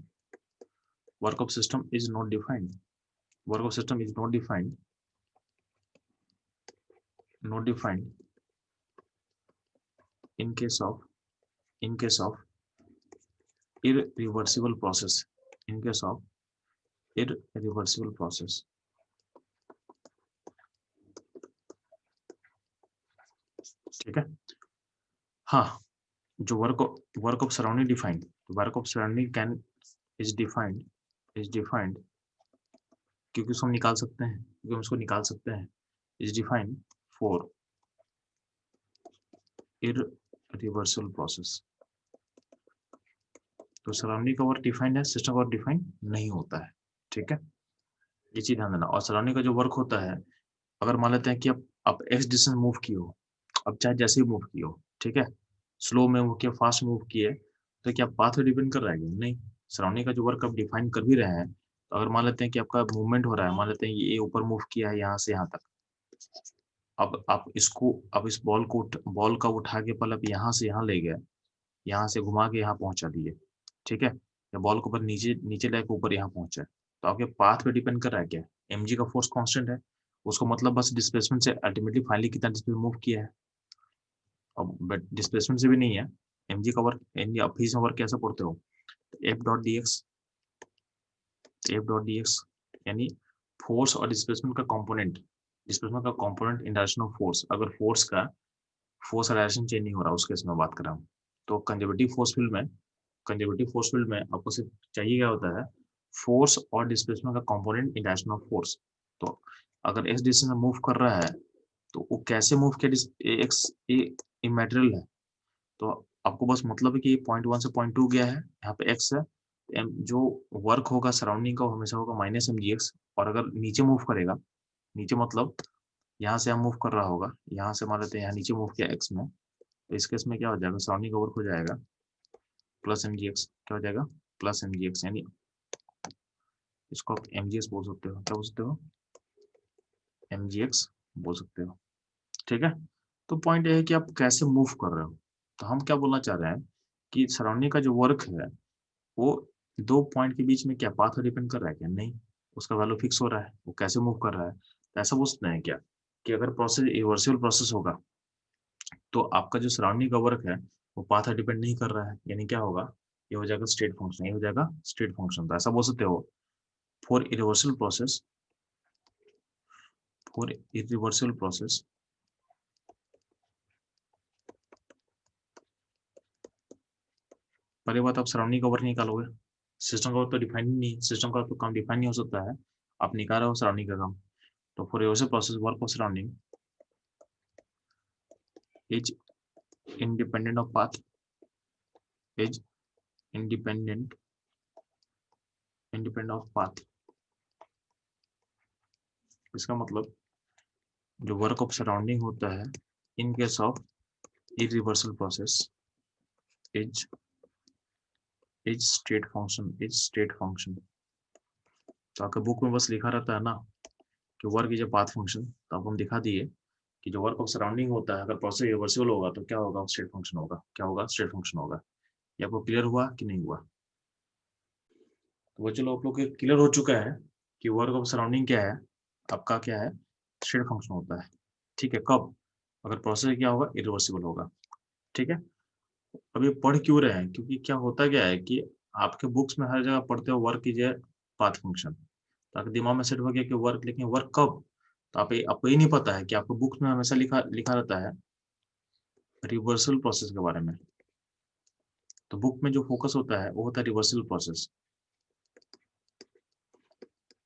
work of system is not defined, work of system is not defined, not defined in case of, in case of irreversible process, in case of irreversible process। ठीक है, हाँ, जो work of surrounding defined, work of surrounding can is defined, is defined, क्योंकि उसको हम निकाल सकते हैं, क्योंकि हम उसको निकाल सकते हैं, is defined for irreversible process. तो सराउंडिंग का वर्क डिफाइंड है, सिस्टम का वर्क डिफाइंड नहीं होता है। ठीक है, ये चीज ध्यान देना। और सराउंडिंग का जो वर्क होता है, अगर मान लेते हैं कि आप एक्स डिस्टेंस मूव किए हो, अब चाहे जैसे ही मूव किए हो, ठीक है, स्लो में मूव किया, फास्ट मूव किए, तो क्या पाथ पे डिपेंड कर रहा है? नहीं, सराउंडिंग का जो वर्क आप डिफाइन कर भी रहे हैं, तो अगर मान लेते हैं कि आपका मूवमेंट हो रहा है, मान लेते हैं ये ऊपर मूव किया है यहाँ से यहाँ तक, अब आप इसको, अब इस बॉल का उठा के पल आप यहाँ से यहाँ ले गए, यहाँ से घुमा के यहाँ पहुंचा दिए, ठीक है, या बॉल को ऊपर नीचे नीचे लेके ऊपर यहाँ पहुंचा, तो आपके पाथ पे डिपेंड कर रहा है क्या? mg का फोर्स कांस्टेंट है, उसको मतलब बस डिस्प्लेसमेंट से अल्टीमेटली फाइनली कितना डिस्प्लेसमेंट मूव किया है, अब बट डिस्प्लेसमेंट से भी नहीं है। mg का वर्क, mg आप फीस में वर्क कैसे पढ़ते हो, F dot D x, F dot D x यानी फोर्स और डिस्प्लेसमेंट का कंपोनेंट, डिस्प्लेसमेंट का component in direction of force. अगर फोर्स का डायरेक्शन चेंज नहीं हो रहा, उस केस में बात कर रहा हूँ, तो कंजर्वेटिव फोर्स फील्ड में, कंजर्वेटिव फोर्स फील्ड में आपको सिर्फ चाहिए क्या होता है, फोर्स और डिस्प्लेसमेंट का component in direction of force. तो अगर एक्स डिस्टेंस में मूव कर रहा है तो वो कैसे मूव किया, एक्स इमेटेरियल है, तो आपको बस मतलब है कि पॉइंट 1 से पॉइंट 2 गया है, यहाँ पे एक्स है, जो वर्क होगा सराउंडिंग का वो हमेशा होगा माइनस एम जी एक्स। और अगर नीचे मूव करेगा, नीचे मतलब यहाँ से हम मूव कर रहा होगा, यहाँ से मान लेते हैं यहाँ नीचे मूव किया एक्स में, तो इस केस में क्या हो जाएगा, सराउंडिंग का वर्क हो जाएगा प्लस एम जी एक्स। क्या हो जाएगा, प्लस एम जी एक्स, यानी इसको आप एम जी एक्स बोल सकते हो, क्या बोल सकते हो, एम जी एक्स बोल सकते हो। ठीक है, तो पॉइंट ये है कि आप कैसे मूव कर रहे हो। तो हम क्या बोलना चाह रहे हैं कि सराउंडिंग का जो वर्क है वो दो पॉइंट के बीच में क्या पाथ पर डिपेंड कर रहा है क्या? नहीं, उसका वैल्यू फिक्स हो रहा है, वो कैसे मूव कर रहा है। तो ऐसा बोल सकते हैं क्या कि अगर प्रोसेस रिवर्सिबल प्रोसेस होगा तो आपका जो सराउंडिंग का वर्क है वो पाथ पर डिपेंड नहीं कर रहा है, यानी क्या होगा, ये हो जाएगा स्टेट फंक्शन, ये हो जाएगा स्टेट फंक्शन। तो ऐसा बोल सकते हो for irreversible process, for irreversible process, पहले बात आप सराउंडिंग का वर्क निकालोगे, सिस्टम का वर्क तो डिफाइन नहीं है, सिस्टम का तो काम डिफाइन नहीं हो सकता है, आप निकाल रहे हो सराउंडिंग का काम। तो for reversible process work of surrounding is independent of path, is independent of path। इसका मतलब जो वर्क ऑफ सराउंडिंग होता है in case of irreversible process, is state function. तो आपके बुक में बस लिखा रहता है ना कि work is a path function, तो अब हम दिखा दिए कि जो वर्क ऑफ सराउंडिंग होता है अगर प्रोसेस रिवर्सिबल होगा तो क्या होगा, स्टेट फंक्शन होगा। क्या होगा, स्टेट फंक्शन होगा। ये आपको क्लियर हुआ कि नहीं हुआ? तो वो चलो आप लोग के क्लियर हो चुका है कि वर्क ऑफ सराउंडिंग क्या है, आपका क्या है, स्टेट फंक्शन होता है। ठीक है, कब? अगर प्रोसेस क्या होगा, इरिवर्सिबल होगा। ठीक है, अब ये पढ़ क्यों रहे हैं, क्योंकि क्या होता क्या है कि आपके बुक्स में हर जगह पढ़ते हो work is a path function, तो आपके दिमाग में सेट हो गया कि वर्क, लेकिन वर्क कब? तो आपको ये नहीं पता है कि आपको बुक्स में हमेशा लिखा लिखा रहता है रिवर्सल प्रोसेस के बारे में। तो बुक में जो फोकस होता है वो होता है रिवर्सल प्रोसेस।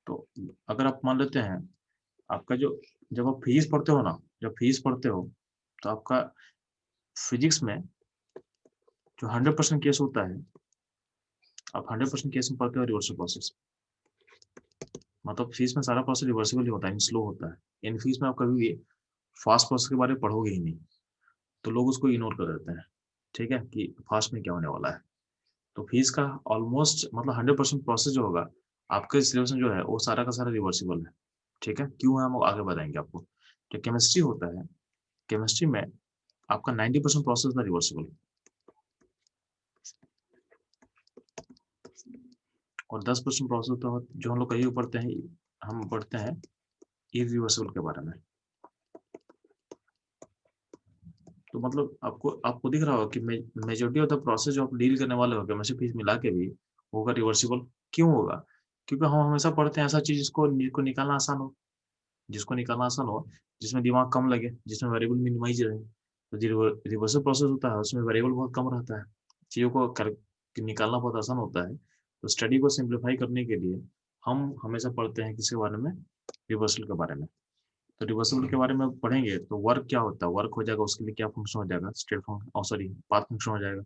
तो अगर आप मान लेते हैं आपका जो, जब आप फिजिक्स पढ़ते हो ना, जब फिजिक्स पढ़ते हो तो आपका फिजिक्स में जो 100% केस होता है, आप 100% केस में पढ़ते हो रिवर्सल प्रोसेस। मतलब फिजिक्स में सारा प्रोसेस रिवर्सिबल ही होता है, स्लो होता है। इन फिजिक्स में आप कभी भी फास्ट प्रोसेस के बारे में पढ़ोगे ही नहीं, तो लोग उसको इग्नोर कर देते हैं। ठीक है, कि फास्ट में क्या होने वाला है। तो फिजिक्स का ऑलमोस्ट मतलब 100% प्रोसेस जो होगा आपके सिलेबस में जो है वो सारा का सारा रिवर्सिबल है। ठीक है, क्यों है हम आगे बताएंगे आपको। जो केमिस्ट्री होता है, केमिस्ट्री में आपका 90% प्रोसेस था रिवर्सिबल, और 10% प्रोसेस तो जो हम लोग कहीं पढ़ते हैं, हम पढ़ते हैं इरिवर्सिबल के बारे में। तो मतलब आपको दिख रहा होगा कि मेजॉरिटी ऑफ द प्रोसेस जो आप डील करने वाले हो केमिस्ट्री फीस मिला के भी होगा रिवर्सिबल। क्यों होगा? क्योंकि हम हमेशा पढ़ते हैं ऐसा चीज जिसको निकालना आसान हो, जिसको निकालना आसान हो, जिसमें दिमाग कम लगे, जिसमें वेरिएबल मिनिमाइज रहे। तो जो रिवर्सल प्रोसेस होता है उसमें वेरिएबल बहुत कम रहता है, चीज़ों को निकालना बहुत आसान होता है। तो स्टडी को सिंप्लीफाई करने के लिए हम हमेशा पढ़ते हैं किसके बारे में, रिवर्सल के बारे में। तो रिवर्सल के बारे में पढ़ेंगे तो वर्क क्या होता है, वर्क हो जाएगा, उसके लिए क्या फंक्शन हो जाएगा, state function, sorry path function हो जाएगा।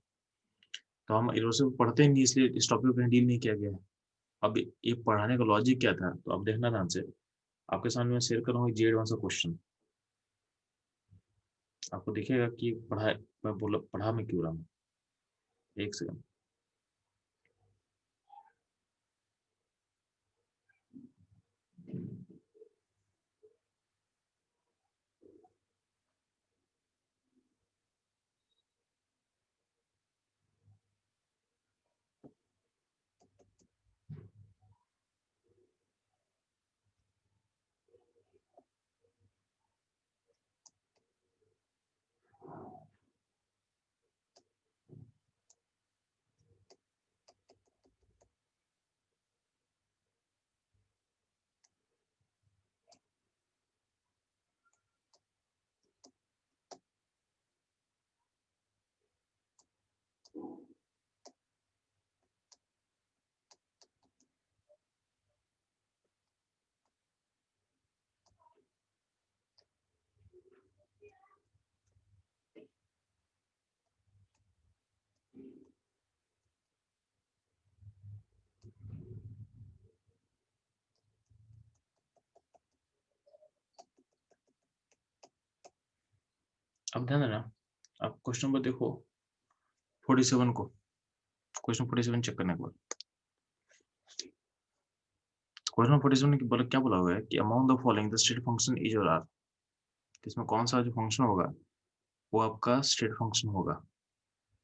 तो हम रिवर्सल पढ़ते ही नहीं, इसलिए इस टॉपिक पे डील नहीं किया गया है। अब ये पढ़ाने का लॉजिक क्या था, तो अब देखना ध्यान से। आपके सामने मैं शेयर कर रहा हूँ जी एडवांस का क्वेश्चन। आपको दिखेगा कि पढ़ा मैं क्यों रहा हूँ। एक सेकंड। अब ध्यान देना, आप क्वेश्चन को देखो 47 को, क्वेश्चन 47 चेक करने के बाद क्वेश्चन 47 ने बोला, क्या बोला हुआ है कि among the following the state function is और आर। इसमें कौन सा जो फंक्शन होगा वो आपका स्टेट फंक्शन होगा।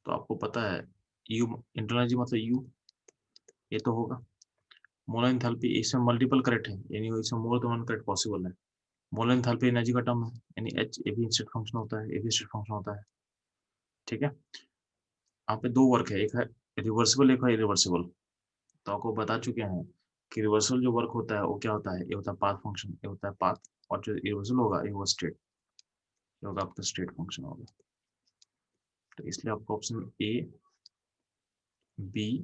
तो आपको पता है यू, इंटरनल एनर्जी मतलब यू, ये तो होगा। मोलर एंथैल्पी, इसमें मल्टीपल करेक्ट है, यानी इसमें more than one correct possible है। मोलर एंथैल्पी एनर्जी का टर्म है, यानी एच, ए भी स्टेट फंक्शन होता है, ए भी स्टेट फंक्शन होता है। ठीक है, यहाँ पे दो वर्क है, एक है रिवर्सिबल, एक है इरिवर्सिबल। तो आपको बता चुके हैं कि रिवर्सल जो वर्क होता है वो क्या होता है, ये होता है पाथ फंक्शन, ये होता है पाथ। और जो रिवर्सल होगा ये होगा स्टेट, ये होगा आपका स्टेट फंक्शन होगा। तो इसलिए आपको ऑप्शन ए, बी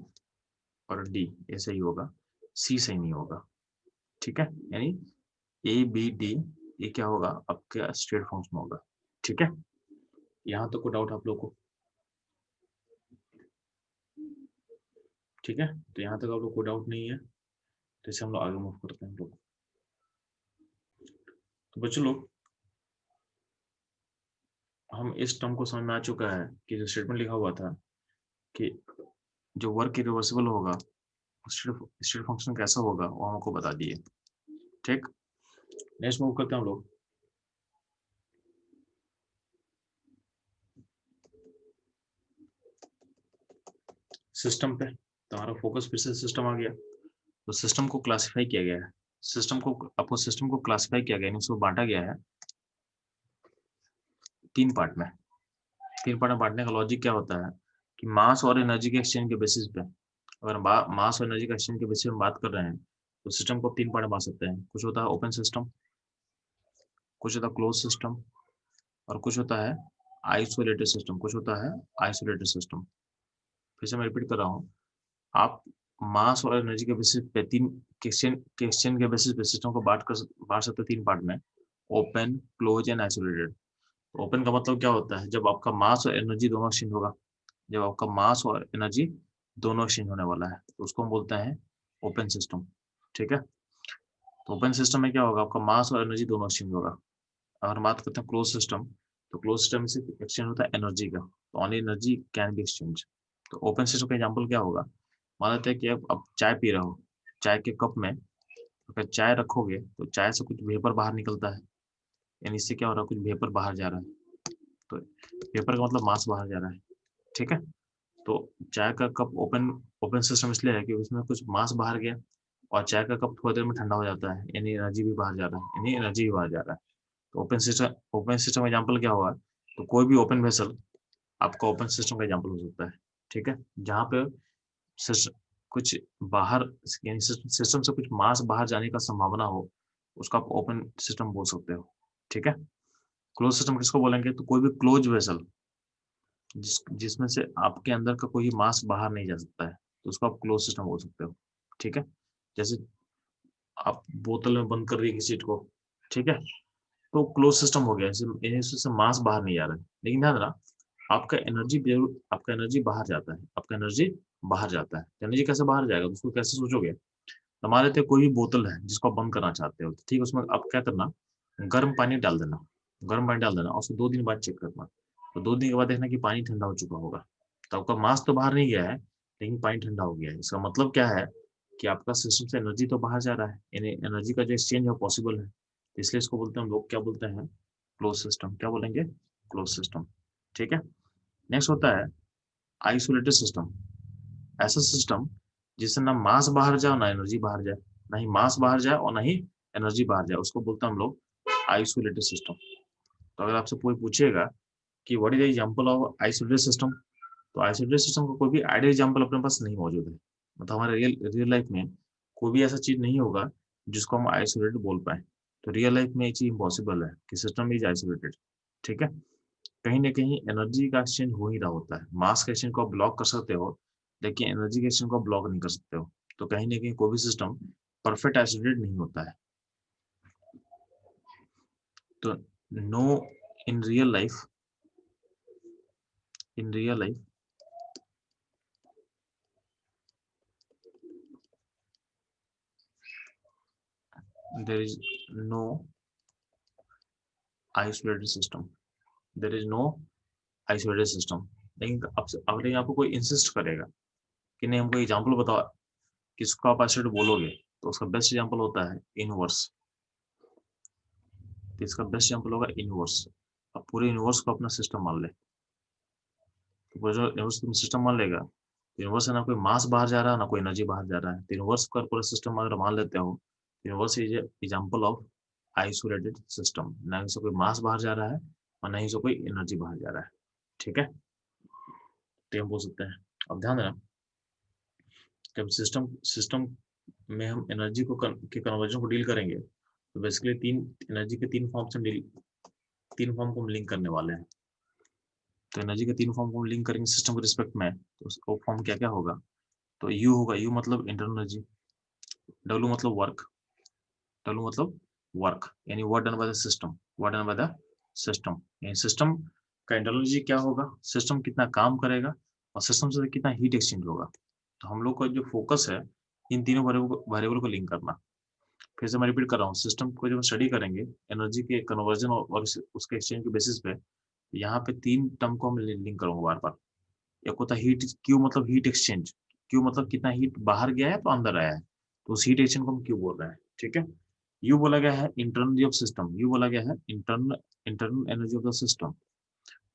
और डी ऐसे ही होगा, सी सही नहीं होगा। ठीक है, यानी ए बी डी ये क्या होगा, आपका स्टेट फंक्शन होगा। ठीक है, यहाँ तो कोई डाउट आप लोग को? ठीक है, तो यहाँ तक आप लोग को डाउट नहीं है, तो इसे हम लोग आगे मूव करते हैं लोग। तो बच्चों लोग, हम इस टर्म को समझ में आ चुका है कि जो स्टेटमेंट लिखा हुआ था कि जो वर्क इरिवर्सिबल होगा, स्टेट फंक्शन कैसा होगा वो हमको बता दिए। ठीक, नेक्स्ट मूव करते हैं हम लोग। सिस्टम पे। तो हमारा फोकस फिर से सिस्टम आ गया। तो सिस्टम को क्लासिफाई किया गया है। सिस्टम को क्लासिफाई किया गया, यानी उसको बांटा गया है 3 पार्ट में। 3 पार्ट में बांटने का लॉजिक क्या होता है कि मास और एनर्जी के एक्सचेंज के बेसिस पे, अगर मास और एनर्जी के एक्सचेंज के बेसिस पे बात कर रहे हैं, तो सिस्टम को 3 पार्ट में बांट सकते हैं। कुछ होता है ओपन सिस्टम, कुछ होता है क्लोज सिस्टम, और कुछ होता है आइसोलेटेड सिस्टम, कुछ होता है आइसोलेटेड सिस्टम। फिर से मैं रिपीट कर रहा हूँ, आप मास और एनर्जी के बेसिस पे 3 एक्सचेंज के बेसिस पे सिस्टम को बांट सकते हैं 3 पार्ट में, open, close and isolated. Open का मतलब क्या होता है, जब आपका मास और एनर्जी दोनों एक्सचेंज होगा, जब आपका मास और एनर्जी दोनों एक्सचेंज होने वाला है, तो उसको हम बोलते हैं ओपन सिस्टम। ठीक है, तो ओपन सिस्टम में क्या होगा, आपका मास और एनर्जी दोनों एक्सचेंज होगा। अगर बात करते हैं क्लोज सिस्टम, तो क्लोज सिस्टम में सिर्फ एक्सचेंज होता है एनर्जी का, तो only energy can be exchange. तो ओपन सिस्टम का एग्जाम्पल क्या होगा, मान लेते हैं कि आप चाय पी रहे हो, चाय के कप में अगर चाय रखोगे तो चाय से कुछ वेपर बाहर निकलता है, यानी इससे क्या हो रहा है, कुछ वेपर बाहर जा रहा है। तो वेपर का मतलब मास बाहर जा रहा है। ठीक है, तो चाय का कप ओपन ओपन सिस्टम इसलिए है कि उसमें कुछ मास बाहर गया, और चाय का कप थोड़ी देर में ठंडा हो जाता है, यानी एनर्जी भी बाहर जा रहा है, यानी एनर्जी भी बाहर जा रहा है। तो ओपन सिस्टम का एग्जाम्पल क्या होगा, तो कोई भी ओपन वेसल आपका ओपन सिस्टम का एग्जाम्पल हो सकता है। ठीक है, जहाँ पे कुछ बाहर, यानी सिस्टम से कुछ मास बाहर जाने का संभावना हो, उसको आप ओपन सिस्टम बोल सकते हो। ठीक है, क्लोज सिस्टम किसको बोलेंगे, तो कोई भी क्लोज वेसल जिसमें से आपके अंदर का कोई मास बाहर नहीं जा सकता है, तो उसको आप क्लोज सिस्टम बोल सकते हो। ठीक है, जैसे आप बोतल में बंद कर रही है किसी चीज को, ठीक है, तो क्लोज सिस्टम हो गया, इससे मास बाहर नहीं जा रहा है। लेकिन ध्यान रखना, आपका एनर्जी बाहर जाता है, आपका एनर्जी बाहर जाता है। एनर्जी कैसे बाहर जाएगा, तो उसको कैसे सोचोगे, मान लेते कोई भी बोतल है जिसको आप बंद करना चाहते हो, ठीक है, उसमें आप क्या करना, गर्म पानी डाल देना, गर्म पानी डाल देना, और उसको 2 दिन बाद चेक करना। तो 2 दिन के बाद देखना कि पानी ठंडा हो चुका होगा, तो आपका मास तो बाहर नहीं गया है, लेकिन पानी ठंडा हो गया है। इसका मतलब क्या है कि आपका सिस्टम से एनर्जी तो बाहर जा रहा है, यानी एनर्जी का जो एक्सचेंज है पॉसिबल है। इसलिए इसको बोलते हैं हम लोग, क्या बोलते हैं, क्लोज सिस्टम। क्या बोलेंगे, क्लोज सिस्टम। ठीक है, नेक्स्ट होता है आइसोलेटेड सिस्टम। ऐसा सिस्टम जिससे ना मास बाहर जाए ना एनर्जी बाहर जाए, ना ही मास बाहर जाए और ना ही एनर्जी बाहर जाए, उसको बोलते हैं हम लोग आइसोलेटेड सिस्टम। तो अगर आपसे कोई पूछेगा कि what is the example of isolated system, तो आइसोलेटेड सिस्टम का कोई भी आइडियल एग्जांपल अपने पास नहीं मौजूद है। मतलब हमारे रियल लाइफ में कोई भी ऐसा चीज नहीं होगा जिसको हम आइसोलेटेड बोल पाए। तो रियल लाइफ में ये चीज इम्पॉसिबल है कि सिस्टम इज आइसोलेटेड। ठीक है, कहीं ना कहीं एनर्जी का एक्सचेंज हो ही रहा होता है। मास का एक्सचेंज को आप ब्लॉक कर सकते हो, लेकिन एनर्जी के एक्सचेंज को आप ब्लॉक नहीं कर सकते हो। तो कहीं ना कहीं कोई भी सिस्टम परफेक्ट आइसोलेटेड नहीं होता है। तो no, in real life, in real life there is no isolated system, there is no isolated system. लेकिन अगर आपको कोई इंसिस्ट करेगा कि नहीं हमको एग्जाम्पल बताओ किसको आप आइसोलेटेड बोलोगे, तो उसका बेस्ट एग्जाम्पल होता है यूनिवर्स। तो इसका बेस्ट एग्जाम्पल होगा यूनिवर्स। अब पूरे यूनिवर्स को अपना सिस्टम मान ले, तो पूरा जो यूनिवर्स तुम सिस्टम मान लेगा, यूनिवर्स से ना कोई मास बाहर जा रहा है ना कोई एनर्जी बाहर जा रहा है, तो यूनिवर्स का पूरा सिस्टम अगर मान लेते हो, universe is example of isolated system. ना ही से कोई मास बाहर जा रहा है और ना ही से कोई एनर्जी बाहर जा रहा है। ठीक है, तो हम बोल सकते हैं। अब ध्यान देना, जब सिस्टम सिस्टम में हम एनर्जी के कन्वर्जन को डील करेंगे, तो बेसिकली 3 एनर्जी के 3 फॉर्म से डील, 3 फॉर्म को हम लिंक करने वाले हैं। तो एनर्जी के 3 फॉर्म को हम लिंक करेंगे सिस्टम के रिस्पेक्ट में, तो उसका फॉर्म क्या क्या होगा, तो यू होगा, यू मतलब इंटरनल एनर्जी, डब्ल्यू मतलब वर्क, डब्ल्यू मतलब वर्क, यानी work done by the system, work done by the system, यानी सिस्टम का इंटरनल एनर्जी क्या होगा, सिस्टम कितना काम करेगा और सिस्टम से कितना हीट एक्सचेंज होगा। तो हम लोग का जो फोकस है इन तीनों वेरिएबल को लिंक करना। फिर से मैं रिपीट कर रहा हूँ, सिस्टम को जब हम स्टडी करेंगे एनर्जी के कन्वर्जन और उसके एक्सचेंज के बेसिस पे, यहाँ पे 3 टर्म को हम लिंक करूंगा बार बार। एक होता है हीट, क्यू मतलब हीट एक्सचेंज, क्यू मतलब कितना हीट बाहर गया है तो अंदर आया है, तो उस हीट एक्सचेंज को हम क्यू बोल रहे हैं, ठीक है। यू बोला गया है internal energy of system, you बोला गया है internal internal energy of the system,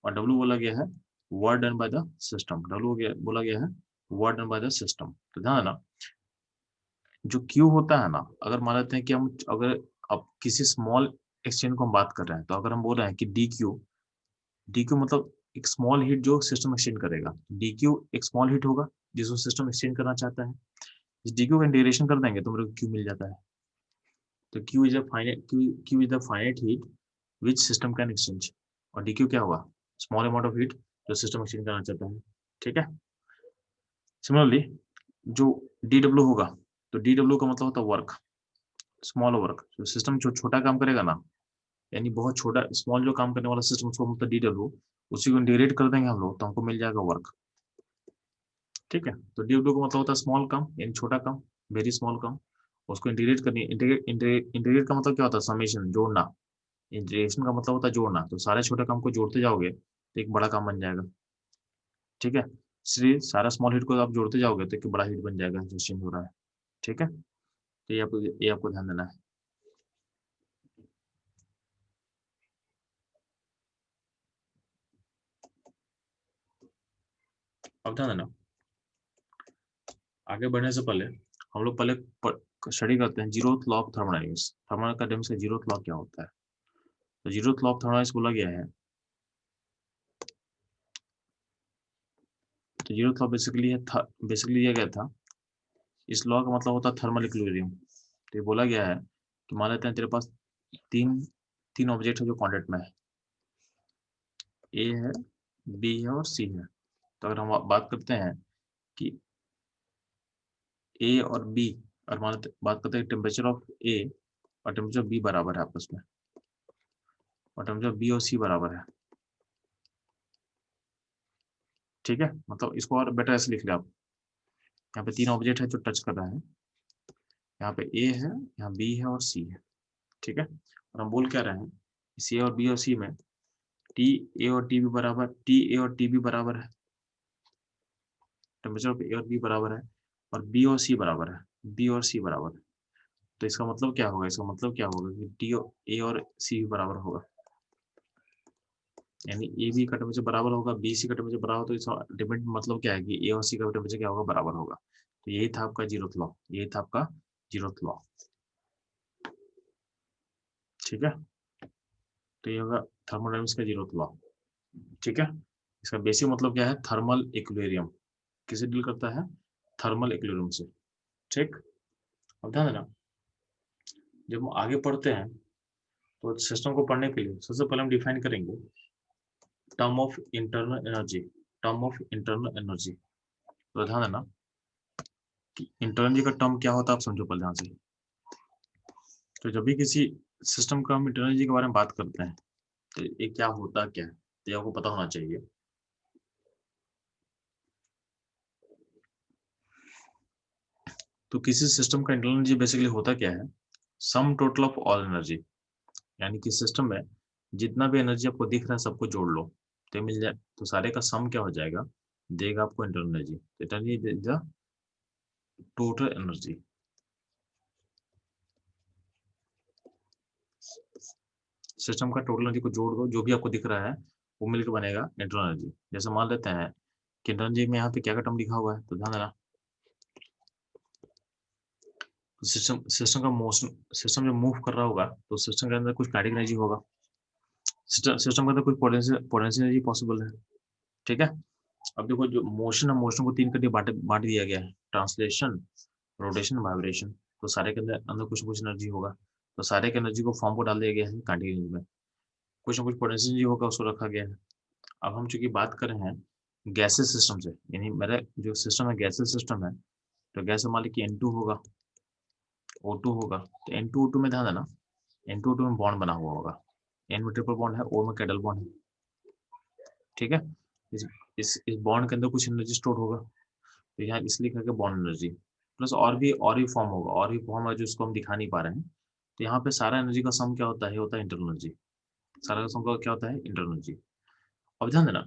और डब्ल्यू बोला गया है work done by the system, W बोला गया है work done by the system. तो ध्यान देना, जो क्यू होता है ना, अगर मान लेते हैं कि हम, अगर अब किसी स्मॉल एक्सचेंज को हम बात कर रहे हैं, तो अगर हम बोल रहे हैं कि डी क्यू मतलब एक स्मॉल हीट जो सिस्टम एक्सचेंज करेगा, डी क्यू एक स्मॉल हीट होगा जिसको सिस्टम एक्सचेंज करना चाहता है, इस डी क्यू का इंटीग्रेशन कर देंगे तो मेरे को क्यू मिल जाता है। तो Q is the finite, Q is the finite heat which system can exchange, और डी क्यू क्या हुआ, स्मॉल अमाउंट ऑफ हीट जो सिस्टम एक्सचेंज करना चाहता है, ठीक है। सिमिलरली जो डी डब्ल्यू होगा, तो डी डब्ल्यू का मतलब होता है वर्क, स्मॉल वर्क, जो सिस्टम जो छोटा काम करेगा ना, यानी बहुत छोटा स्मॉल जो काम करने वाला सिस्टम, उसको मतलब डी डब्ल्यू, उसी को इंटीग्रेट कर देंगे हम लोग तो हमको मिल जाएगा वर्क, ठीक है। तो डी डब्ल्यू का मतलब होता है स्मॉल काम, यानी छोटा काम, वेरी स्मॉल काम, उसको इंटीग्रेट करनी, इंटीग्रेट का मतलब क्या होता है, समेशन, जोड़ना, इंटीग्रेशन का मतलब होता है जोड़ना, तो सारे छोटे काम को जोड़ते जाओगे तो एक बड़ा काम बन जाएगा, ठीक है। इसलिए सारा स्मॉल हिट को आप जोड़ते जाओगे तो एक बड़ा हिट बन जाएगा जो चेंज हो रहा है, ठीक है। तो ये आपको ध्यान देना है। अब ध्यान देना, आगे बढ़ने से पहले हम लोग पहले स्टडी करते हैं zeroth law of thermodynamics, thermodynamics का जीरोथ लॉ क्या होता है। तो जीरोथ लॉ ऑफ थर्मोडायनेमिक्स बोला गया है, तो जीरोथ लॉ बेसिकली है बेसिकली दिया गया था, इस लॉ का मतलब होता है थर्मल इक्विलिब्रियम। तो ये बोला गया है कि मान लेते हैं तेरे पास तीन तीन ऑब्जेक्ट है जो कांटेक्ट में है, ए है, बी है और सी है। तो अगर हम बात करते हैं कि ए और बी, और बात करते हैं टेम्परेचर ऑफ ए और टेम्परेचर बी बराबर है आपस में, और टेम्परेचर बी और सी बराबर है, ठीक है। मतलब इसको और बेटर ऐसे लिख ले आप, यहाँ पे तीन ऑब्जेक्ट है जो टच कर रहा है, यहाँ पे ए है, यहाँ बी है और सी है, ठीक है। और हम बोल क्या रहे हैं, सी और बी और सी में टी ए और टी बी बराबर, टी ए और टी बी बराबर है, टेम्परेचर ऑफ ए और बी बराबर है, और बी और सी बराबर है, बी और सी बराबर है। तो इसका मतलब क्या होगा, इसका मतलब क्या होगा कि टी ए और सी भी बराबर होगा, यानी ए बी का टेम्परेचर बराबर होगा, बी सी का टेम्परेचर बराबर होगा, तो इसका अल्टीमेट मतलब क्या है कि ए और सी का टेम्परेचर क्या होगा, बराबर होगा। तो यही था आपका जीरोथ लॉ, यही था आपका जीरोथ लॉ, ठीक है। तो ये होगा थर्मोडायनामिक्स का जीरोथ लॉ, ठीक है। इसका बेसिक मतलब क्या है, थर्मल इक्विलिब्रियम, किसे डील करता है, थर्मल इक्विलिब्रियम से, ठीक। अब ध्यान देना, जब हम आगे पढ़ते हैं तो सिस्टम को पढ़ने के लिए सबसे पहले हम डिफाइन करेंगे term of internal energy, term of internal energy. तो ध्यान देना कि इंटरनल एनर्जी का टर्म क्या होता है, आप समझो पहले ध्यान से। तो जब भी किसी सिस्टम का हम इंटरनल एनर्जी के बारे में बात करते हैं, तो ये क्या होता क्या है, तो ये आपको पता होना चाहिए। तो किसी सिस्टम का इंटरनल एनर्जी बेसिकली होता क्या है, sum total of all energy, यानी कि सिस्टम में जितना भी एनर्जी आपको दिख रहा है सबको जोड़ लो तो मिल जाए, तो सारे का सम क्या हो जाएगा, देगा आपको internal energy. Internal energy the total energy, system का टोटल एनर्जी को जोड़ दो, जो भी आपको दिख रहा है वो मिलकर बनेगा इंटरनल एनर्जी। जैसे मान लेते हैं कि इंटरनल एनर्जी में यहाँ पे क्या का टर्म लिखा हुआ है, तो ध्यान देना, तो सिस्टम का मोशन, सिस्टम जब मूव कर रहा होगा तो सिस्टम के अंदर कुछ काइनेटिक एनर्जी होगा, सिस्टम के अंदर कुछ पोटेंशियल एनर्जी पॉसिबल है, ठीक है। अब देखो जो मोशन है, मोशन को तीन करके बांट बांट दिया गया है, ट्रांसलेशन, रोटेशन, वाइब्रेशन। तो सारे के अंदर अंदर कुछ ना कुछ एनर्जी होगा, तो सारे के एनर्जी को फॉर्म को डाल दिया गया है काइनेटिक एनर्जी में, कुछ ना कुछ पोटेंशियल एनर्जी होगा उसको रखा गया है। अब हम चूंकि बात कर रहे हैं गैसेस सिस्टम से, यानी मेरा जो सिस्टम है गैसेस सिस्टम है, तो गैस मान लीजिए N2 होगा, O2 होगा, तो N2 O2 में ध्यान देना, N2 O2 में बॉन्ड बना हुआ होगा, N में ट्रिपल बॉन्ड है, O में कैटल बॉन्ड है, ठीक है। इस इस बॉन्ड के अंदर कुछ एनर्जी स्टोर होगा, तो यहाँ इसलिए करके बॉन्ड एनर्जी, प्लस और भी फॉर्म होगा, और भी फॉर्म है जो इसको हम दिखा नहीं पा रहे हैं। तो यहाँ पे सारा एनर्जी का सम क्या होता है, होता है इंटरनल एनर्जी, सारा का सम का क्या होता है, इंटरनल एनर्जी। अब ध्यान देना,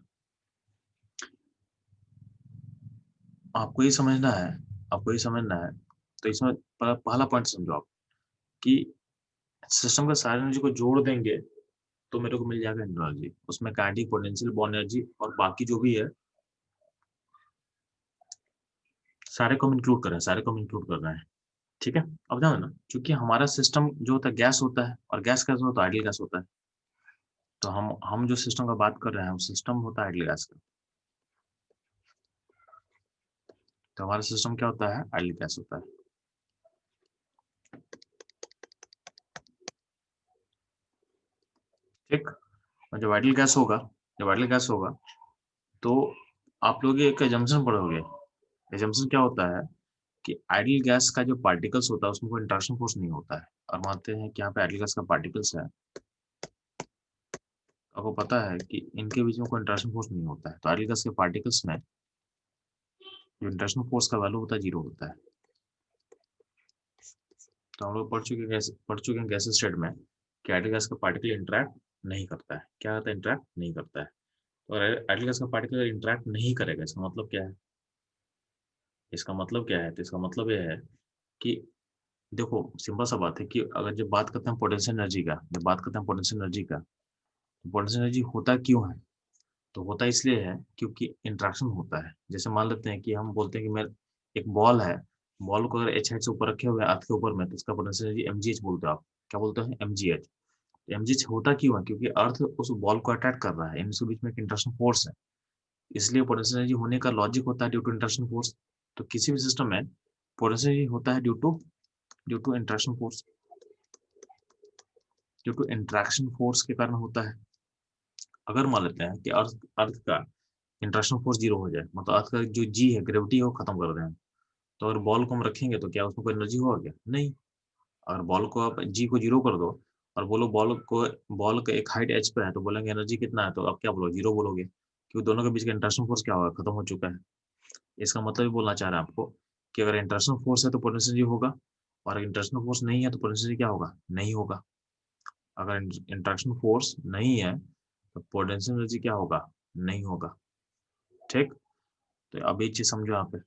आपको ये समझना है, आपको ये समझना है, तो इसमें पहला पॉइंट समझो आप कि सिस्टम का सारी एनर्जी को जोड़ देंगे तो मेरे को मिल जाएगा एनर्जी। उसमें काइनेटिक, पोटेंशियल, बॉर्न एनर्जी और बाकी जो भी है सारे को हम इंक्लूड कर रहे हैं, सारे को हम इंक्लूड कर रहे हैं। ठीक है? अब ध्यान देना, चूँकि हमारा सिस्टम जो होता है गैस होता है और गैस कैसा होता है? आइडियल गैस होता है। तो हम जो सिस्टम का बात कर रहे हैं, वो सिस्टम होता है आइडियल गैस का। तो हमारा सिस्टम क्या होता है? आइडियल गैस होता है। ठीक? और जब आइडियल गैस होगा, जब आइडियल गैस होगा, तो आप लोग एक असम्पशन पढ़ोगे। असम्पशन क्या होता है कि आइडियल गैस का जो पार्टिकल्स होता है, उसमें कोई इंटरेक्शन फोर्स नहीं होता है। और मानते हैं कि यहाँ पे आइडियल गैस का पार्टिकल्स है, आपको पता है कि इनके बीच में कोई इंटरेक्शन फोर्स नहीं होता है। तो आइडियल गैस के पार्टिकल्स में जो इंटरेक्शन फोर्स का वैल्यू होता है, 0 होता है। तो हम लोग पढ़ चुके हैं गैस स्टेट में कि आइडियल गैस का पार्टिकल इंटरैक्ट नहीं करता है। क्या होता है? इंटरैक्ट नहीं करता है। और आइडियल गैस का पार्टिकल इंटरैक्ट नहीं करेगा, इसका मतलब क्या है? इसका मतलब क्या है? तो इसका मतलब ये है कि देखो, सिंपल सा बात है कि अगर जब बात करते हैं पोटेंशियल एनर्जी का, जब बात करते हैं पोटेंशियल एनर्जी का, तो पोटेंशियल एनर्जी होता क्यों है? तो होता इसलिए है क्योंकि इंटरेक्शन होता है। जैसे मान लेते हैं कि हम बोलते हैं कि मैं एक बॉल है, बॉल को अगर एच हाइट से ऊपर रखे हुए हैं अर्थ के ऊपर में, तो उसका पोटेंशियल एनर्जी एमजीएच बोलते हो आप। क्या बोलते हैं? एमजीएच। एमजीएच होता क्यों है? क्योंकि अर्थ उस बॉल को अट्रैक्ट कर रहा है, इनके बीच में एक इंटरेक्शन फोर्स है। इसलिए पोटेंशियल एनर्जी होने का लॉजिक होता है ड्यू टू इंटरेक्शन फोर्स। तो किसी भी सिस्टम में पोटेंशियल एनर्जी होता है due to interaction force, due to interaction force के कारण होता है। अगर मान लेते हैं कि अर्थ अर्थ का इंटरेक्शन फोर्स 0 हो जाए, मतलब अर्थ का जो जी है, ग्रेविटी है, वो खत्म कर दें, तो अगर बॉल को हम रखेंगे तो क्या उसमें कोई एनर्जी होगा क्या? नहीं। अगर बॉल को आप जी को 0 कर दो और बोलो बॉल का एक हाइट एच पे है, तो बोलेंगे एनर्जी कितना है, तो आप क्या बोलोगे? 0 बोलोगे, क्योंकि दोनों के बीच का इंटरेक्शन फोर्स क्या होगा? खत्म हो चुका है। इसका मतलब ये बोलना चाह रहा है आपको कि अगर इंटरेक्शन फोर्स है तो पोटेंशियल एनर्जी होगा, और इंटरेक्शन फोर्स नहीं है तो पोटेंशियल एनर्जी क्या होगा? नहीं होगा। अगर इंटरेक्शन फोर्स नहीं है तो पोटेंशियल एनर्जी क्या होगा? नहीं होगा। ठीक? तो अब ये चीज समझो यहाँ पे।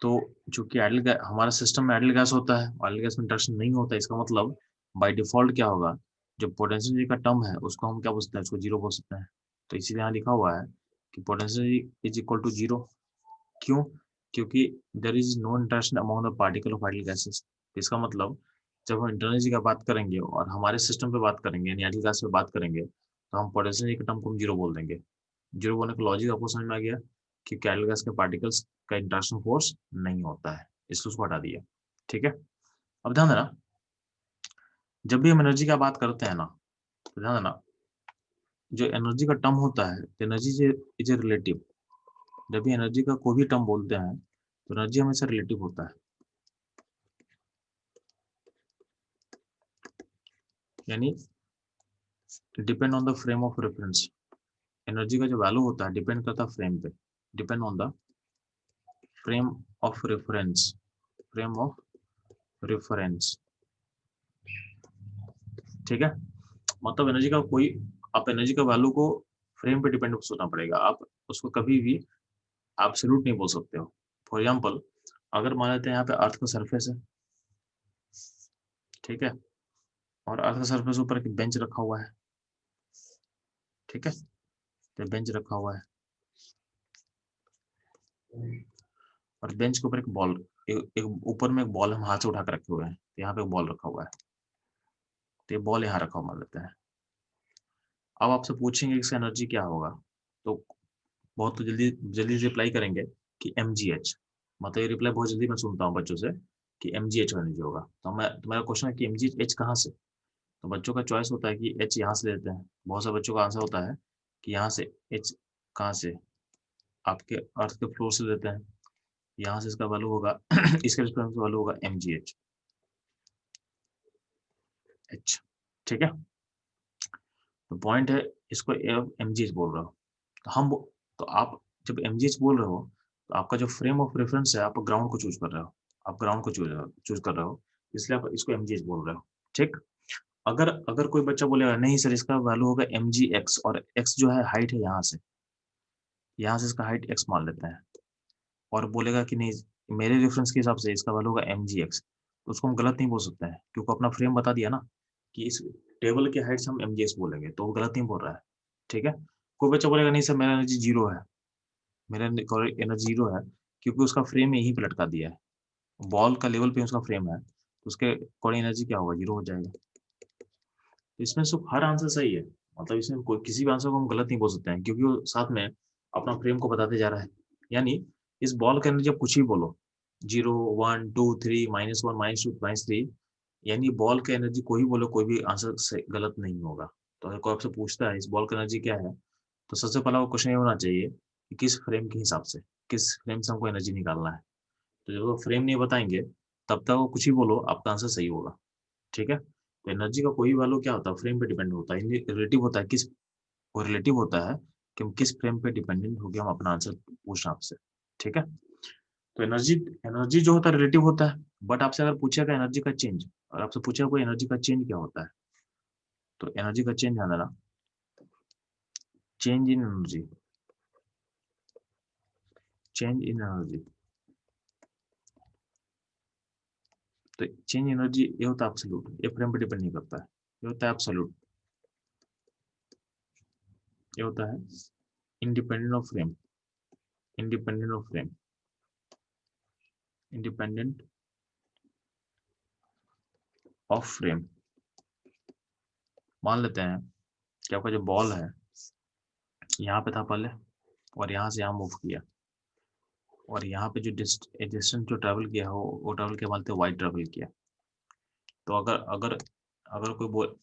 तो चूंकि आइडियल गैस हमारा सिस्टम में आइडियल गैस होता है, आइडियल गैस में इंटरेक्शन नहीं होता है, इसका मतलब बाय डिफॉल्ट क्या होगा? जो पोटेंशियल एनर्जी का टर्म है उसको हम क्या बोलते हैं? उसको 0 बोल सकते हैं। तो इसीलिए यहाँ लिखा हुआ है कि potential energy is equal to 0। क्यों? क्योंकि there is no interaction among the particle of ideal gases. इसका मतलब जब हम इंटरनल एनर्जी का बात करेंगे और हमारे सिस्टम पे बात करेंगे, यानी आइडियल गैस पे बात करेंगे, तो हम पोटेंशियल एनर्जी के टर्म को हम 0 बोल देंगे। 0 बोलने का लॉजिक आपको समझ में आ गया कि आइडियल गैस के पार्टिकल्स का इंटरेक्शन फोर्स नहीं होता है, इसलिए उसको हटा दिया। ठीक है? अब ध्यान देना, जब भी हम एनर्जी का बात करते हैं ना, तो ध्यान देना, जो एनर्जी का टर्म होता है, एनर्जी इज ए रिलेटिव। जब भी एनर्जी का कोई भी टर्म बोलते हैं तो एनर्जी हमेशा रिलेटिव होता है, यानी depend on the frame of reference. Energy का जो वैल्यू होता है डिपेंड करता है फ्रेम पे, depend on the frame of reference, frame of reference. ठीक है? मतलब एनर्जी का कोई, आप एनर्जी का वैल्यू को फ्रेम पे डिपेंड सोचना पड़ेगा। आप उसको कभी भी एब्सोल्यूट नहीं बोल सकते हो। फॉर एग्जांपल, अगर मान लेते हैं यहाँ पे अर्थ का सरफेस है, ठीक है, और अर्थ का सरफेस ऊपर एक बेंच रखा हुआ है, ठीक है, तो बेंच रखा हुआ है और बेंच के ऊपर एक बॉल, एक ऊपर में एक बॉल हम हाथ से उठा कर रखे हुए हैं, तो यहाँ पे एक बॉल रखा हुआ है, तो ये बॉल यहाँ रखा हुआ मान लेते हैं। अब आपसे पूछेंगे इसका एनर्जी क्या होगा, तो बहुत तो जल्दी जल्दी रिप्लाई करेंगे कि mgh। मतलब ये रिप्लाई बहुत जल्दी मैं सुनता हूँ बच्चों से कि mgh एनर्जी होगा। तो मैं, तुम्हारा क्वेश्चन है कि mgh कहाँ से? तो बच्चों का चॉइस होता है कि h यहाँ से लेते हैं। बहुत सारे बच्चों का आंसर होता है कि यहाँ से। h कहाँ से? आपके अर्थ के फ्लोर से लेते हैं। यहाँ से इसका वैल्यू होगा इसके रिस्पेक्ट में वैल्यू होगा mgh। h, ठीक है? तो पॉइंट है, इसको mgh बोल रहा हो, तो तो आप जब mgh बोल रहे हो तो आपका जो फ्रेम ऑफ रेफरेंस है, आप ग्राउंड को चूज कर रहे हो, आप ग्राउंड को चूज कर रहे हो, इसलिए आप इसको mgh बोल रहे हो। ठीक? अगर अगर कोई बच्चा बोलेगा नहीं सर इसका वैल्यू होगा mgx, और x जो है हाइट है, यहाँ से इसका हाइट x मान लेते हैं, और बोलेगा कि नहीं मेरे रेफरेंस के हिसाब से इसका वैल्यू होगा mgx, तो उसको हम गलत नहीं बोल सकते हैं क्योंकि अपना फ्रेम बता दिया ना कि इस टेबल के हाइट से हम mgx बोलेंगे, तो वो गलत नहीं बोल रहा है। ठीक है, कोई बच्चा बोलेगा नहीं सर मेरा एनर्जी जीरो है, मेरा एनर्जी जीरो है क्योंकि उसका फ्रेम यहीं पे लटका दिया है, बॉल का लेवल पे उसका फ्रेम है, तो उसके अकॉर्डिंग एनर्जी क्या होगा, जीरो हो जाएगा। तो इसमें सिर्फ हर आंसर सही है, मतलब इसमें कोई किसी भी आंसर को हम गलत नहीं बोल सकते हैं क्योंकि वो साथ में अपना फ्रेम को बताते जा रहा है। यानी इस बॉल का एनर्जी आप कुछ भी बोलो, 0, 1, 2, 3, -1, -2, -3, यानी बॉल का एनर्जी कोई भी बोलो, कोई भी आंसर से गलत नहीं होगा। तो अगर कोई आपसे पूछता है इस बॉल का एनर्जी क्या है, तो सबसे पहला वो क्वेश्चन ये होना चाहिए कि किस फ्रेम के हिसाब से, किस फ्रेम से हमको एनर्जी निकालना है। तो जब वो फ्रेम नहीं बताएँगे, तब तक वो कुछ भी बोलो, आपका आंसर सही होगा। ठीक है? तो एनर्जी का कोई वैल्यू क्या होता है, फ्रेम पे डिपेंड होता है। ये रिलेटिव होता है, किस वो रिलेटिव होता है कि हम किस फ्रेम पे डिपेंडेंट होके हम अपना आंसर पूछ रहे हैं आपसे। ठीक है? तो एनर्जी एनर्जी जो होता है रिलेटिव होता है, बट आपसे अगर पूछेगा एनर्जी का चेंज, और आपसे पूछेगा कोई एनर्जी का चेंज क्या होता है, तो एनर्जी का चेंज ध्यान देना, change in energy, change in energy. तो चेंज एनर्जी ये होता है एब्सोल्यूट, ये फ्रेम पे डिपेंड नहीं करता है। ये होता है एब्सोल्यूट, ये होता है independent of frame, independent of frame, independent of frame. मान लेते हैं कि आपका जो बॉल है यहाँ पे था पहले, और यहाँ से यहाँ मूव किया, और यहाँ पे जो डिस्टेंस जो ट्रैवल किया हो वो ट्रैवल क्या बोलते हैं, वाई ट्रैवल किया। तो अगर अगर अगर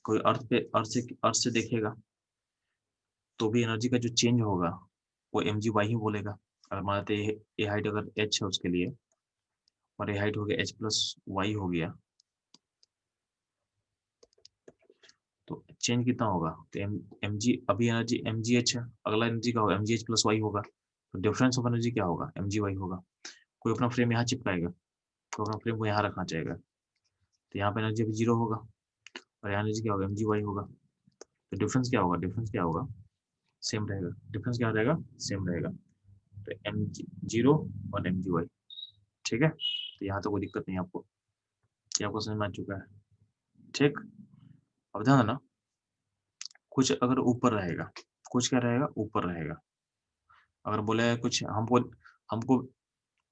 कोई अर्थ से देखेगा तो भी एनर्जी का जो चेंज होगा वो mgy ही बोलेगा। अगर मान लेते हैं ये हाइट अगर h है उसके लिए, और ये हाइट हो गया h+y हो गया, तो चेंज कितना होगा, तो mg अभी एनर्जी mgh है, अगला एनर्जी का होगा mgh+y होगा, तो डिफरेंस ऑफ एनर्जी क्या होगा, mgy होगा। कोई अपना फ्रेम यहाँ चिपकाएगा, तो अपना फ्रेम को यहाँ रखना चाहेगा, तो यहाँ पे एनर्जी अभी जीरो होगा, और यहाँ एनर्जी क्या होगा, mgy होगा। तो डिफरेंस क्या होगा, डिफरेंस क्या होगा, सेम रहेगा। डिफरेंस क्या रहेगा, सेम रहेगा। तो एम जीरो और mgy। ठीक है, तो यहाँ तो कोई दिक्कत नहीं आपको, ये आपको समझ में आ चुका है। ठीक, अब ध्यान देना, कुछ अगर ऊपर रहेगा, कुछ क्या रहेगा, ऊपर रहेगा। अगर बोले कुछ हमको हमको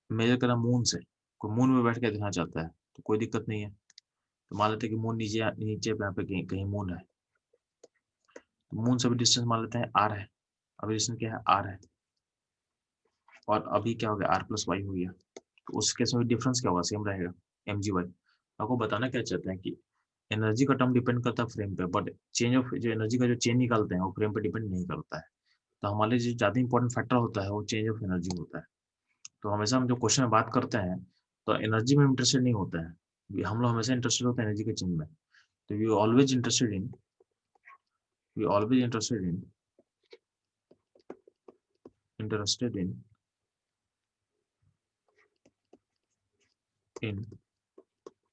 मेजर करना मून से, कोई मून में बैठ के देखना चाहता है, तो कोई दिक्कत नहीं है। तो मान लेते हैं कि मून नीचे नीचे पे यहाँ पे कहीं कहीं मून है, तो मून से भी डिस्टेंस मान लेते हैं r है। अभी डिस्टेंस क्या है, r है, और अभी क्या हो गया, r+y हो गया। तो उस केस में डिफरेंस क्या होगा, सेम रहेगा, mgy। आपको बताना क्या चाहते हैं कि एनर्जी का टर्म डिपेंड करता है फ्रेम पे, बट चेंज ऑफ जो एनर्जी का जो चेंज निकालते हैं वो फ्रेम पे डिपेंड नहीं करता है। तो हमारे लिए जो ज़्यादा इंपॉर्टेंट फैक्टर होता है वो चेंज ऑफ एनर्जी होता है। तो हमेशा हम जो क्वेश्चन में बात करते हैं तो एनर्जी में इंटरेस्टेड नहीं होते हैं, हम लोग हमेशा इंटरेस्टेड होते हैं एनर्जी के चेंज में। तो we always interested in, we always interested in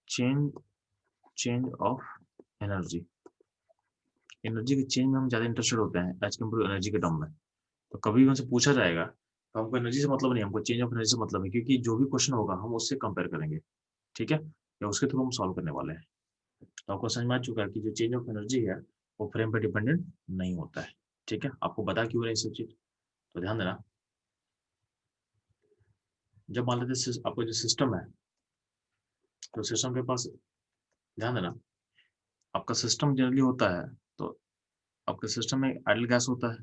change change of energy. Energy के चेंज में हम ज़्यादा इंटरेस्टेड होते हैं एज कम्पेयर टू एनर्जी के टर्म में। तो कभी भी हमसे पूछा जाएगा तो हमको एनर्जी से मतलब नहीं, हमको चेंज ऑफ एनर्जी से मतलब है, क्योंकि जो भी क्वेश्चन होगा हम उससे कंपेयर करेंगे। ठीक है, या उसके थ्रू हम सॉल्व करने वाले हैं। तो आपको समझ में आ चुका है कि जो चेंज ऑफ एनर्जी है वो फ्रेम पे डिपेंडेंट नहीं होता है। ठीक है, आपको बता क्यों रही सब चीज, तो ध्यान देना। जब मान लेते आपका जो सिस्टम है, तो सिस्टम के पास, ध्यान देना, आपका सिस्टम जनरली होता है, तो आपके सिस्टम में आइडल गैस होता है।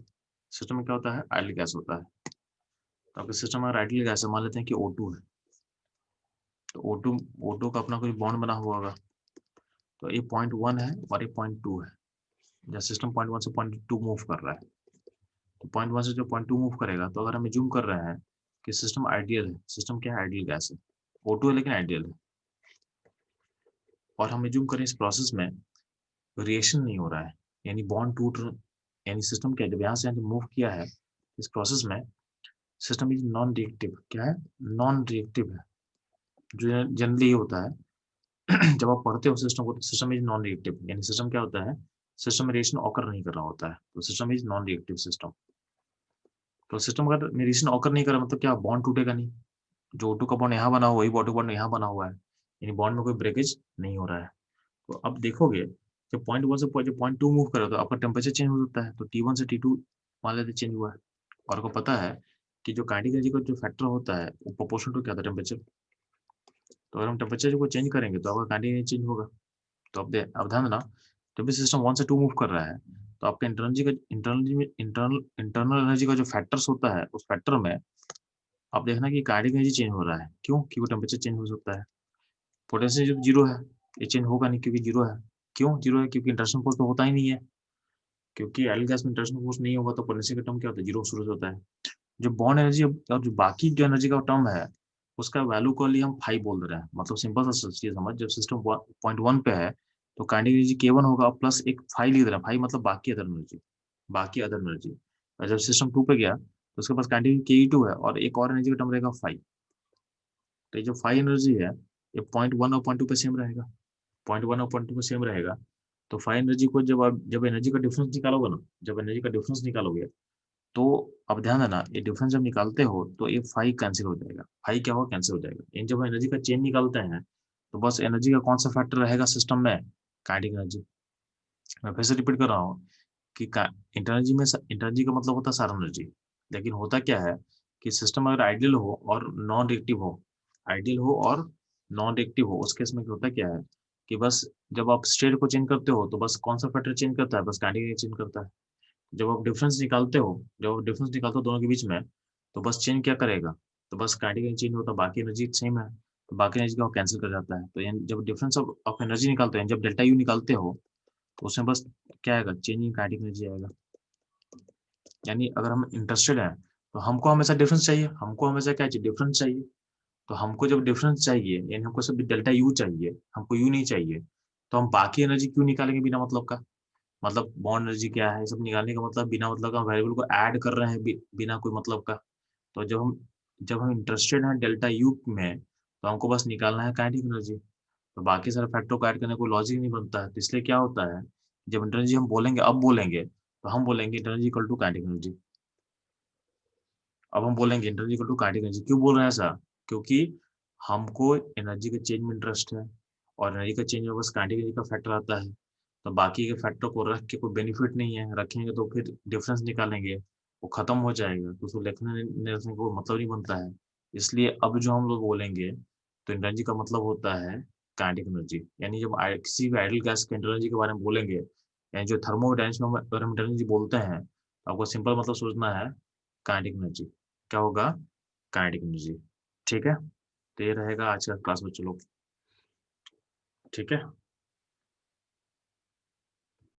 सिस्टम में क्या होता है, आइडल गैस होता है। तो आपके सिस्टम में आइडल गैस है, मान लेते हैं कि O2 है, तो O2 का अपना कोई बॉन्ड बना हुआ होगा, तो ये पॉइंट 1 है और ये पॉइंट 2 है। जब सिस्टम पॉइंट 1 से पॉइंट 2 मूव कर रहा है, तो पॉइंट 1 से जो पॉइंट 2 मूव करेगा, तो अगर हम जूम कर रहे हैं कि सिस्टम आइडियल है, सिस्टम क्या है, आइडियल गैस है, O2 है लेकिन आइडियल है, और हम जूम करें इस प्रोसेस में रिएक्शन नहीं हो रहा है, यानी बॉन्ड टूट, यानी सिस्टम क्या है, जब यहाँ से यहाँ मूव किया है इस प्रोसेस में, सिस्टम इज नॉन रिएक्टिव। क्या है, नॉन रिएक्टिव है, जो जनरली होता है जब आप पढ़ते हो सिस्टम को, तो सिस्टम इज नॉन रिएक्टिव, यानी सिस्टम क्या होता है, सिस्टम में रिएक्शन ऑकर नहीं कर रहा होता है, तो system is non reactive system. तो सिस्टम अगर रिएक्शन ऑकर नहीं कर रहा, मतलब क्या, बॉन्ड टूटेगा नहीं, जो O2 का बॉन्ड यहाँ बना हुआ है, वही O2 बॉन्ड यहाँ बना हुआ है, यानी बॉन्ड में कोई ब्रेकेज नहीं हो रहा है। तो अब देखोगे जब पॉइंट 1 से जब पॉइंट 2 मूव करो तो आपका टेम्परेचर चेंज हो सकता है, तो T1 से T2 मान लेते चेंज हुआ है। और आपको पता है कि जो काइनेटिक एनर्जी का जो फैक्टर होता है वो प्रोपोर्शनल टू क्या था, टेम्परेचर। तो अगर हम टेम्परेचर को चेंज करेंगे तो आपका काइनेटिक एनर्जी चेंज होगा। तो अब ध्यान देना, जब भी सिस्टम 1 से 2 मूव कर रहा है तो आपका इंटरनल एनर्जी का जो फैक्टर्स होता है उस फैक्टर में आप देखना कि काइनेटिक एनर्जी चेंज हो रहा है। क्यों? क्योंकि टेम्परेचर चेंज हो सकता है। पोटेंशियल जब 0 है, ये चेंज होगा नहीं क्योंकि 0 है। क्यों 0 है? क्योंकि इंटरेक्शन फोर्स तो होता ही नहीं है। क्योंकि आइडियल गैस में इंटरेक्शन फोर्स नहीं होगा तो पोटेंशियल का टर्म क्या होता है? 0 शुरू से होता है। जो बॉन्ड एनर्जी और जो बाकी जो एनर्जी का टर्म है, उसका वैल्यू को लिए हम फाई बोल दे रहे हैं। मतलब सिंपल सा चीज समझ, जब सिस्टम पॉइंट 1 पे है तो काइनेटिक एनर्जी K1 होगा प्लस एक फाई लिख दे रहा है। फाई मतलब बाकी अदर एनर्जी, बाकी अदर एनर्जी। और जब सिस्टम 2 पे गया तो उसके पास काइनेटिक Ke2 है और एक और एनर्जी का टर्म रहेगा फाई। तो ये जो फाई एनर्जी है ये पॉइंट 1 और पॉइंट 2 पे सेम रहेगा। पॉइंट 1 और पॉइंट 2 पे सेम रहेगा। तो फाई एनर्जी को जब एनर्जी का डिफरेंस निकालोगे ना, जब एनर्जी का डिफरेंस निकालोगे तो अब ध्यान देना, ये डिफरेंस जब निकालते हो तो ये फाई कैंसिल हो जाएगा। फाई क्या होगा? कैंसिल हो जाएगा। इन जब एनर्जी का चेंज निकालते हैं तो बस एनर्जी का कौन सा फैक्टर रहेगा सिस्टम में? Kinetic energy. मैं फिर से रिपीट कर रहा हूँ कि इंटरएनर्जी का मतलब होता है सारा एनर्जी। लेकिन होता क्या है कि सिस्टम अगर आइडियल हो और नॉन रिएक्टिव हो, आइडियल हो और नॉन रिएक्टिव हो, उस केस में होता क्या है कि बस जब आप स्टेट को चेंज करते हो तो बस कौन सा फैक्टर चेंज करता है? बस काइनेटिक एनर्जी चेंज करता है। जब आप डिफरेंस निकालते हो दोनों के बीच में तो बस चेंज क्या करेगा? तो बस काइनेटिक एनर्जी चेंज होता है, बाकी एनर्जी सेम है। तो बाकी एनर्जी को कैंसिल कर जाता है। तो जब डिफरेंस ऑफ एनर्जी निकालते हैं, जब डेल्टा यू निकालते हो तो उसमें बस क्या आएगा? चेंज इन काइनेटिक एनर्जी आएगा। यानी अगर हम इंटरेस्टेड हैं तो हमको हमेशा डिफरेंस चाहिए, हमको हमेशा क्या चाहिए? डिफरेंस चाहिए। तो हमको जब डिफरेंस चाहिए यानी हमको सिर्फ डेल्टा यू चाहिए, हमको यू नहीं चाहिए, तो हम बाकी एनर्जी क्यों निकालेंगे बिना मतलब का? मतलब बॉन्ड एनर्जी क्या है, सब निकालने का मतलब बिना मतलब का वेरिएबल को ऐड कर रहे हैं बिना कोई मतलब का। तो जब हम इंटरेस्टेड हैं डेल्टा यू में तो हमको बस निकालना है काइनेटिक एनर्जी। तो बाकी सारे फैक्टर को ऐड करने का कोई लॉजिक नहीं बनता है। तो इसलिए क्या होता है, जब एनर्जी हम बोलेंगे, अब बोलेंगे तो हम बोलेंगे energy equal to kinetic energy. अब हम बोलेंगे energy equal to kinetic energy. क्यों बोल रहे हैं ऐसा? क्योंकि हमको एनर्जी के चेंज में इंटरेस्ट है और एनर्जी का चेंज में बस काइनेटिक एनर्जी का फैक्टर आता है। तो बाकी के फैक्टर को रख के कोई बेनिफिट नहीं है, रखेंगे तो फिर डिफरेंस निकालेंगे वो खत्म हो जाएगा, तो उसको लिखने को मतलब नहीं बनता है। इसलिए अब जो हम लोग बोलेंगे तो एनर्जी का मतलब होता है काइनेटिक एनर्जी। यानी जब किसी भी आइडियल गैस के एनर्जी के बारे में बोलेंगे, यानी जो थर्मोडायनेमिक्स में अगर हम एनर्जी बोलते हैं तो आपको सिंपल मतलब सोचना है काइनेटिक एनर्जी। क्या होगा? Kinetic energy. ठीक है, तो ये रहेगा आज का क्लास में। चलो ठीक है।